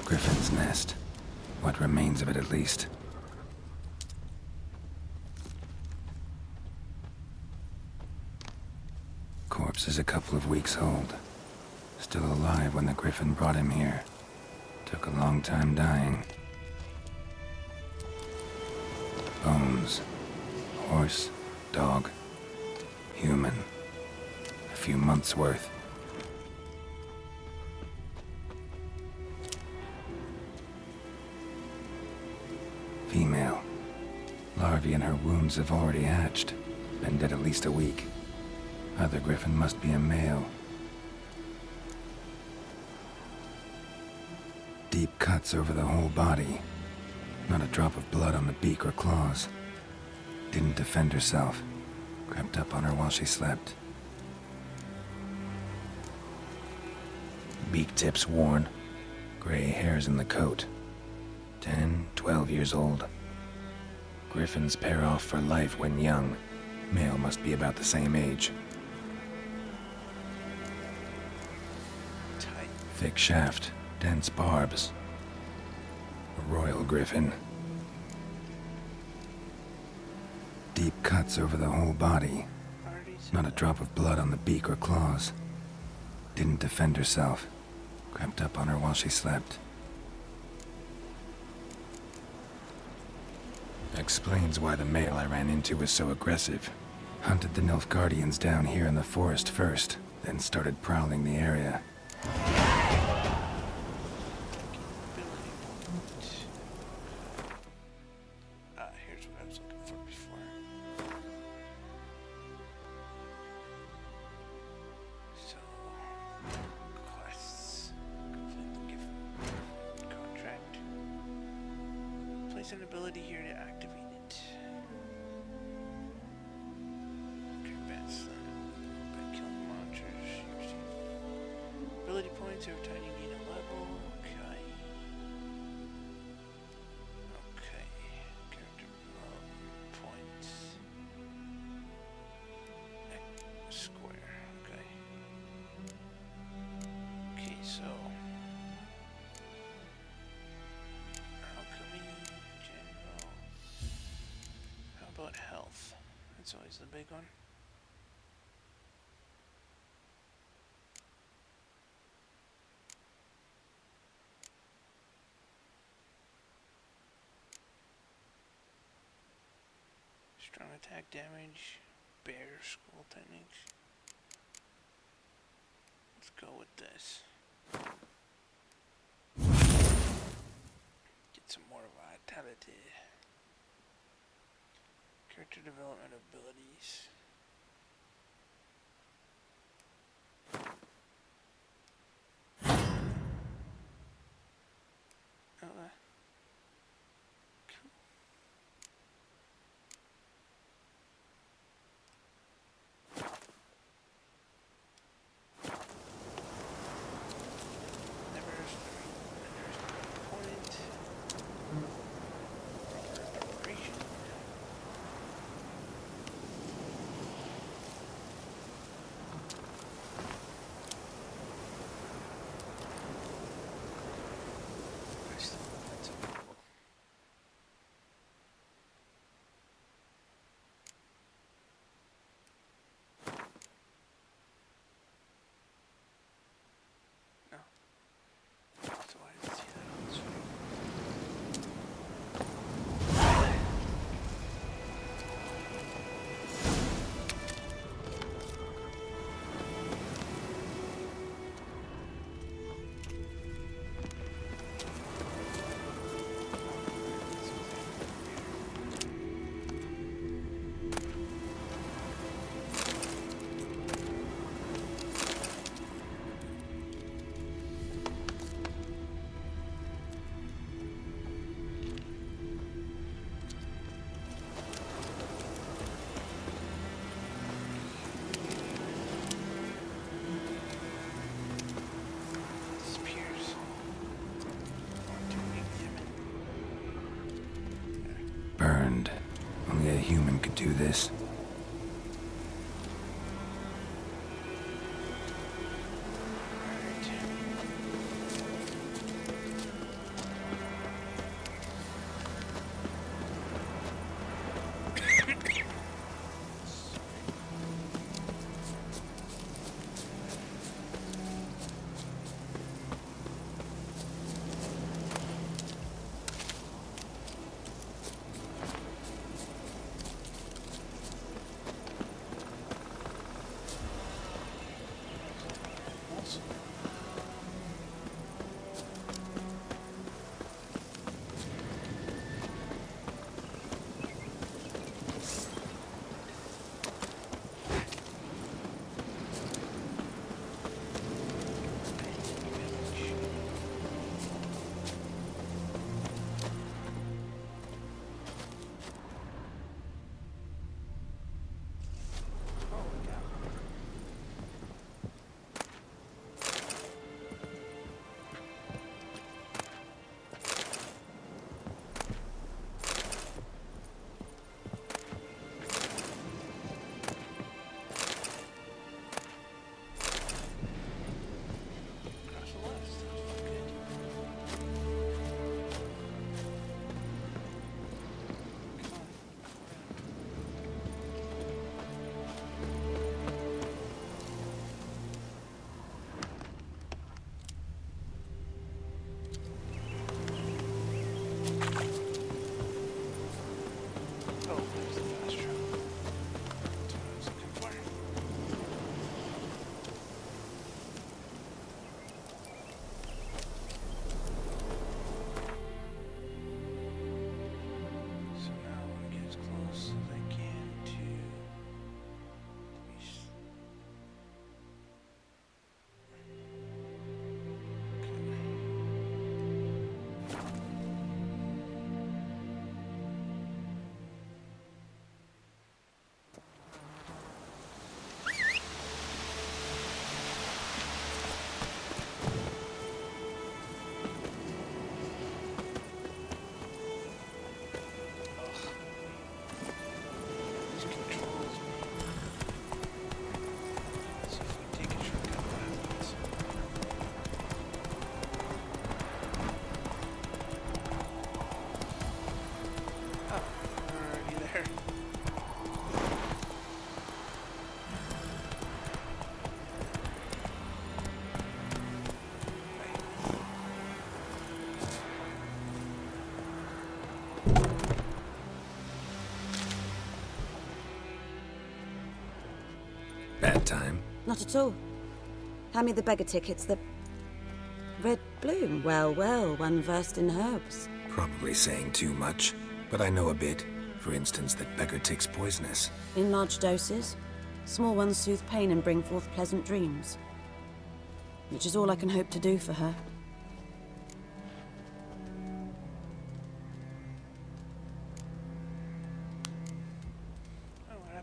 Griffin's nest. What remains of it, at least. Corpse is a couple of weeks old. Still alive when the Griffin brought him here. Took a long time dying. Bones. Horse, dog, human. A few months' worth. Female. Larvae in her wounds have already hatched. Been dead at least a week. Other Griffin must be a male. Deep cuts over the whole body. Not a drop of blood on the beak or claws. Didn't defend herself. Crept up on her while she slept. Beak tips worn. Gray hairs in the coat. 10, 12 years old. Griffins pair off for life when young. Male must be about the same age. Thick shaft, dense barbs. A royal griffin. Deep cuts over the whole body. Not a drop of blood on the beak or claws. Didn't defend herself. Crept up on her while she slept. Explains why the male I ran into was so aggressive. Hunted the Nilfgaardians down here in the forest first, then started prowling the area. Here's what I was looking for before. So, quests. Complete the gift contract. Place an ability here to activate it. Advance by killing monsters. You receive ability points every time you gain a level. Okay. Okay. Character development points. Square. Okay. Okay, so alchemy, general. How about health? That's always the big one. Strong attack damage, bear skull techniques. Let's go with this. Get some more vitality. Character development abilities. Oh, cool. Burned. Only a human could do this. Not at all. Hand me the beggar tickets, the... Red bloom. Well, well, one versed in herbs. Probably saying too much, but I know a bit. For instance, that beggar tick's poisonous. In large doses. Small ones soothe pain and bring forth pleasant dreams. Which is all I can hope to do for her.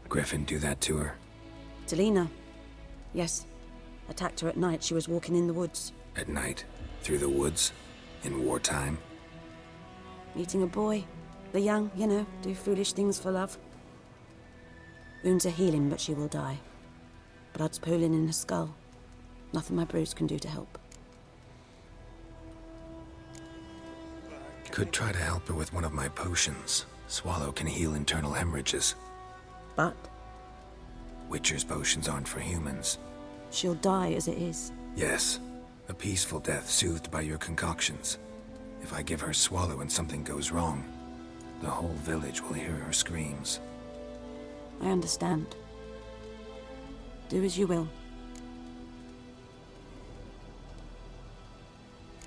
Griffin do that to her? Delina. Yes. Attacked her at night. She was walking in the woods. At night? Through the woods? In wartime? Meeting a boy. The young, you know, do foolish things for love. Wounds are healing, but she will die. Blood's pooling in her skull. Nothing my brews can do to help. Could try to help her with one of my potions. Swallow can heal internal hemorrhages. But? Witcher's potions aren't for humans. She'll die as it is. Yes. A peaceful death soothed by your concoctions. If I give her Swallow and something goes wrong, the whole village will hear her screams. I understand. Do as you will.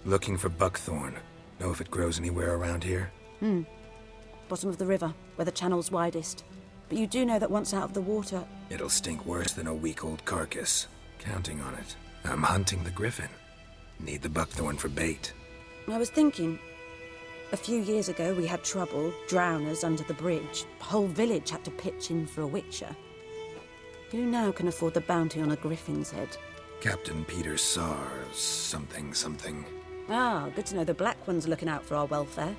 Looking for buckthorn. Know if it grows anywhere around here? Bottom of the river, where the channel's widest. But you do know that once out of the water... It'll stink worse than a week-old carcass. Counting on it. I'm hunting the griffin. Need the buckthorn for bait. I was thinking... A few years ago, we had trouble, drowners under the bridge. The whole village had to pitch in for a witcher. Who now can afford the bounty on a griffin's head? Captain Peter Sars, something. Ah, good to know the Black One's looking out for our welfare.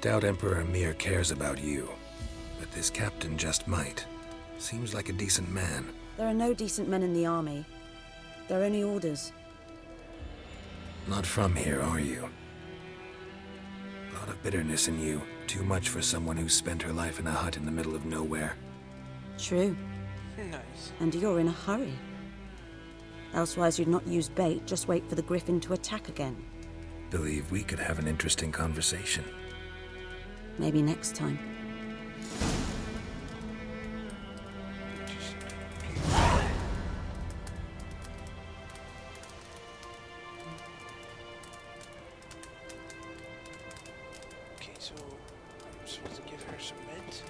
Doubt Emperor Emir cares about you, but this captain just might. Seems like a decent man. There are no decent men in the army. There are only orders. Not from here, are you? A lot of bitterness in you. Too much for someone who's spent her life in a hut in the middle of nowhere. True. Nice. And you're in a hurry. Elsewise you'd not use bait, just wait for the griffin to attack again. Believe we could have an interesting conversation. Maybe next time. Okay, so I'm supposed to give her some meds.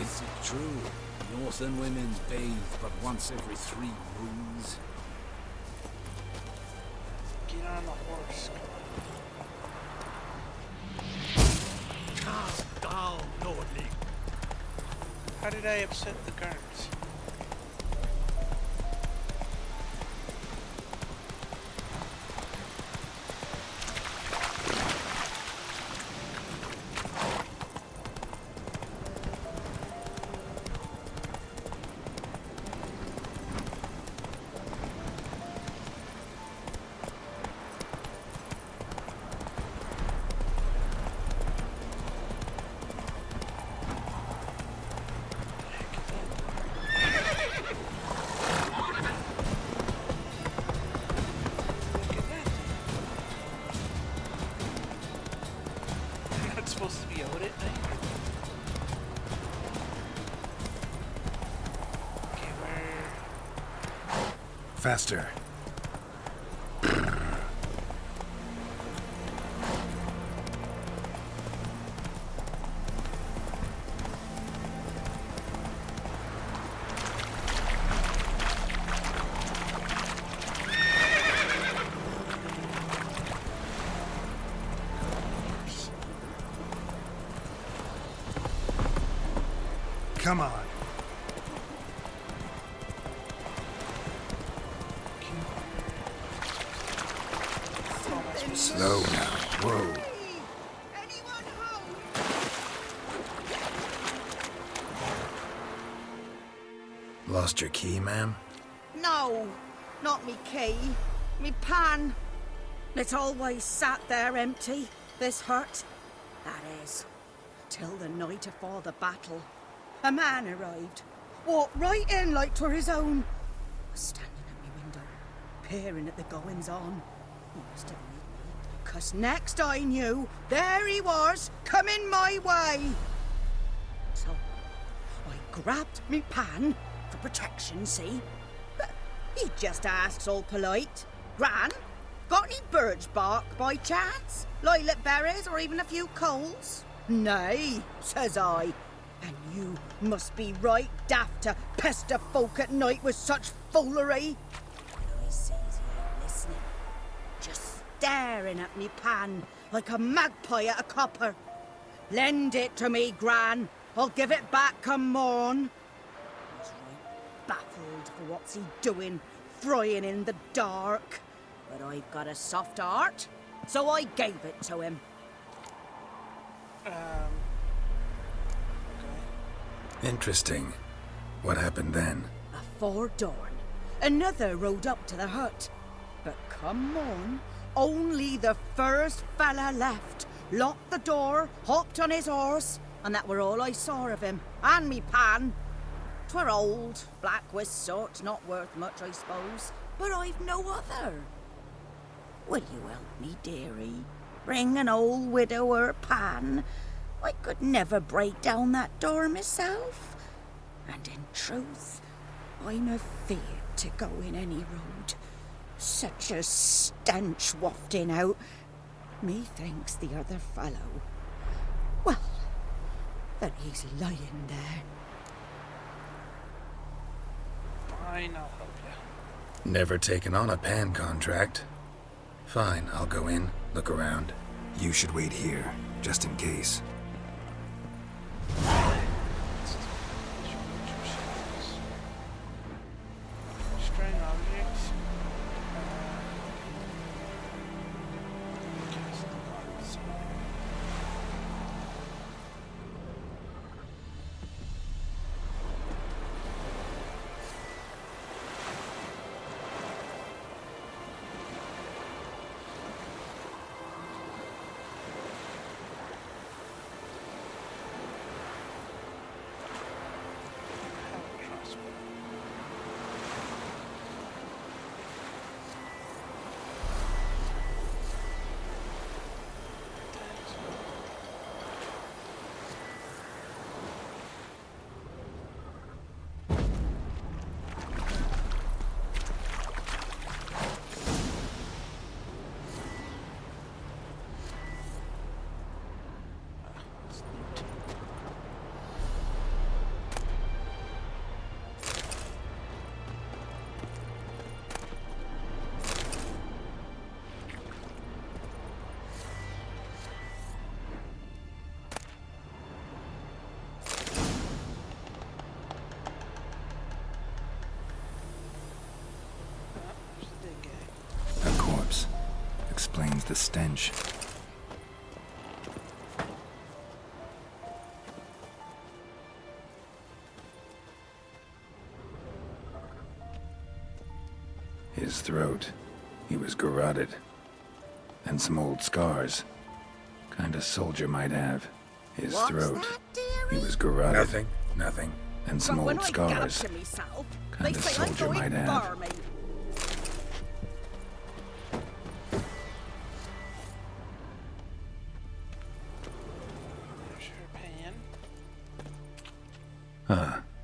Is it true? Northern women bathe but once every 3 moons? Get on the horse. Calm down, Nordling. How did I upset the guards? Supposed to be out at night? Okay, where... Faster. Come on. Slow now. Whoa. Lost your key, ma'am? No, not me key. Me pan. It's always sat there empty, this hut. That is, till the night afore the battle. A man arrived. Walked right in like 'twere his own. Was standing at me window, peering at the goings-on. He must have met me, 'cause next I knew, there he was, coming my way. So, I grabbed me pan, for protection, see? But he just asks all polite, Gran, got any birch bark by chance? Lilac berries or even a few coals? Nay, says I. And you must be right daft to pester folk at night with such foolery. And I sees you listening, just staring at me pan like a magpie at a copper. Lend it to me, Gran. I'll give it back come morn. He's right baffled for what's he doing, frying in the dark. But I've got a soft heart, so I gave it to him. Interesting. What hafpened then? Afore dawn, another rode up to the hut. But come on, only the first fella left. Locked the door, hopped on his horse, and that were all I saw of him, and me pan. 'Twere old, black with soot, not worth much, I suppose, but I've no other. Will you help me, dearie? Bring an old widower pan. I could never break down that door myself. And in truth, I'm afeard to go in any road. Such a stench wafting out. Methinks the other fellow, well, that he's lying there. Fine, I'll help you. Never taken on a pan contract. Fine, I'll go in, look around. You should wait here, just in case. String objects. Explains the stench. His throat. He was garroted. And some old scars. Kind of soldier might have. His throat. He was garroted. Nothing. And some old scars. Kind of soldier might have.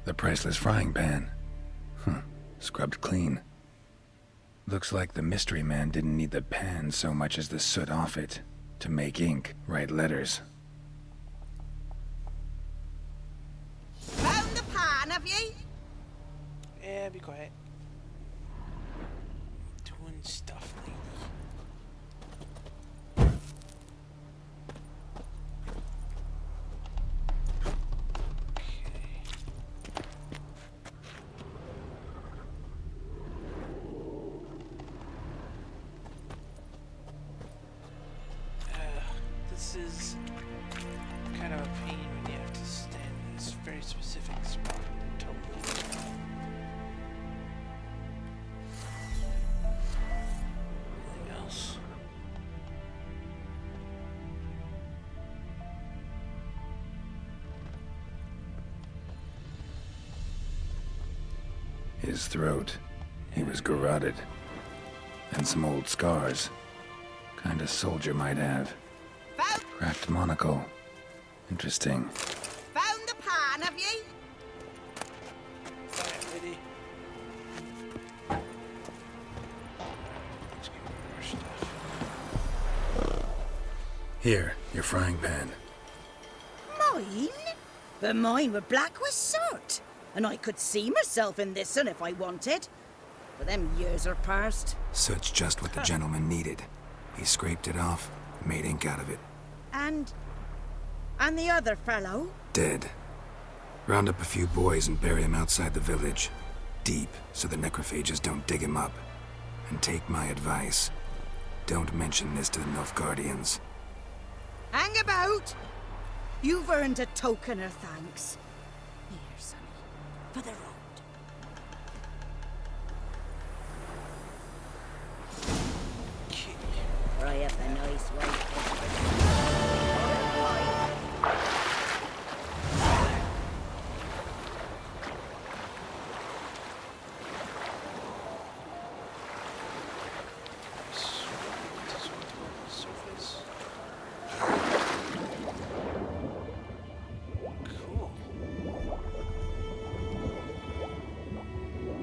The priceless frying pan. Scrubbed clean. Looks like the mystery man didn't need the pan so much as the soot off it to make ink, write letters. Found the pan, have ye? Yeah, be quiet. Doing stuff, lady. This is kind of a pain when you have to stand in this very specific spot. Totally. His throat. He was garroted. And some old scars. Kind of soldier might have. Cracked monocle. Interesting. Found the pan, have ye? Here, your frying pan. Mine? But mine were black with soot. And I could see myself in this one if I wanted. But them years are past. Soot's just what the gentleman needed. He scraped it off, made ink out of it. And the other fellow? Dead. Round up a few boys and bury him outside the village. Deep, so the necrophages don't dig him up. And take my advice. Don't mention this to the Nilfgaardians. Hang about! You've earned a token of thanks. Here, sonny, for the road. Fry up a nice white.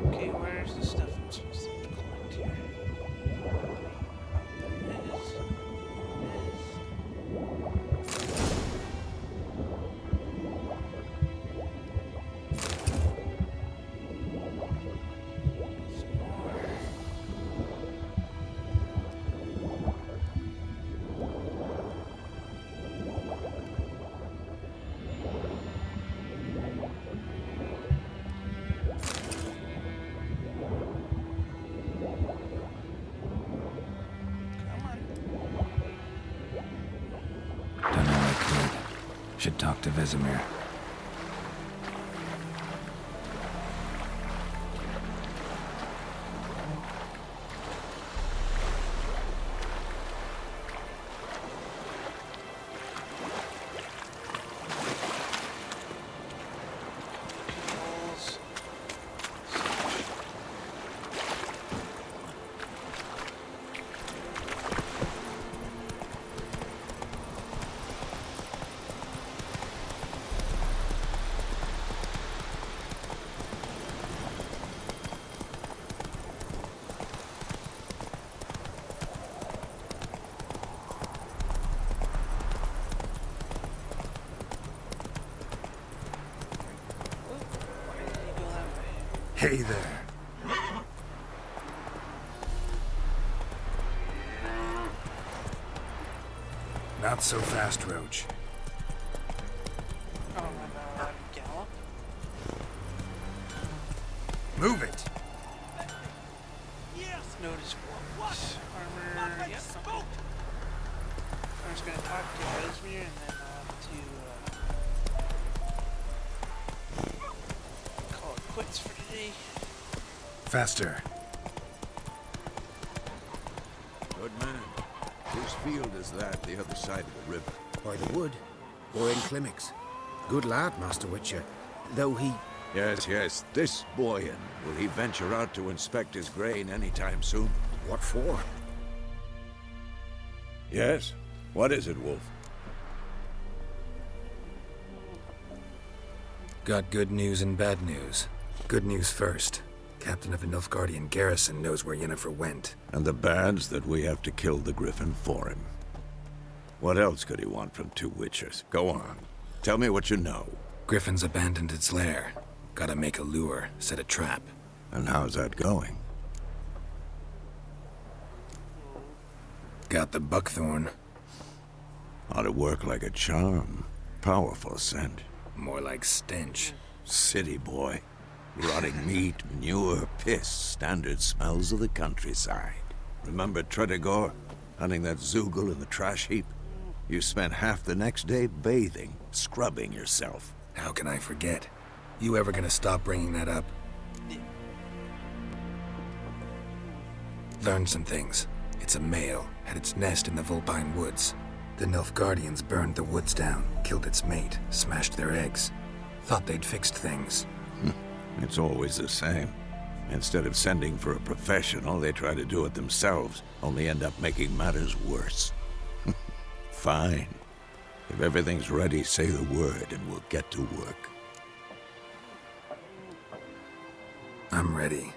Okay, where's the stuff I'm supposed to collect here? Done all I could. Should talk to Vesemir. Hey there. Not so fast, Roach. Oh, am I not allowed to gallop? Move it! Yes! Notice what? Armor. Yep. I'm just gonna talk to Vesemir and then I'll have to call it quits for today. Faster. Good man. Whose field is that, the other side of the river? By the wood. Or in Climmix. Good lad, Master Witcher. Though he... Yes. This Boyan. Will he venture out to inspect his grain anytime soon? What for? Yes? What is it, Wolf? Got good news and bad news. Good news first. Captain of the Nilfgaardian garrison knows where Yennefer went. And the bad's that we have to kill the Griffin for him. What else could he want from two Witchers? Go on. Tell me what you know. Griffin's abandoned its lair. Gotta make a lure, set a trap. And how's that going? Got the buckthorn. Ought to work like a charm. Powerful scent. More like stench. City boy. Rotting meat, manure, piss. Standard smells of the countryside. Remember Tredegor? Hunting that Zoogle in the trash heap? You spent half the next day bathing, scrubbing yourself. How can I forget? You ever gonna stop bringing that up? Learned some things. It's a male, had its nest in the Vulpine Woods. The Nilfgaardians burned the woods down, killed its mate, smashed their eggs. Thought they'd fixed things. It's always the same. Instead of sending for a professional, they try to do it themselves, only end up making matters worse. Fine. If everything's ready, say the word and we'll get to work. I'm ready.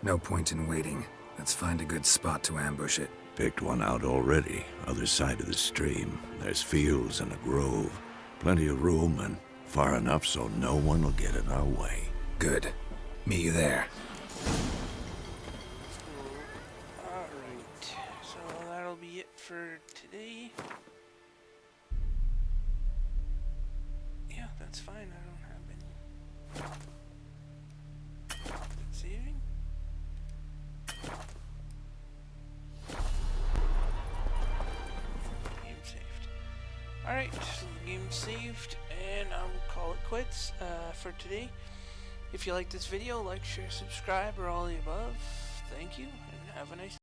No point in waiting. Let's find a good spot to ambush it. Picked one out already, other side of the stream. There's fields and a grove. Plenty of room and far enough so no one will get in our way. Good. Meet you there. Alright, so that'll be it for today. Yeah, that's fine. I don't have any. Saving? Game saved. Alright, so the game's saved, and I'll call it quits for today. If you like this video, like, share, subscribe, or all the above. Thank you, and have a nice day.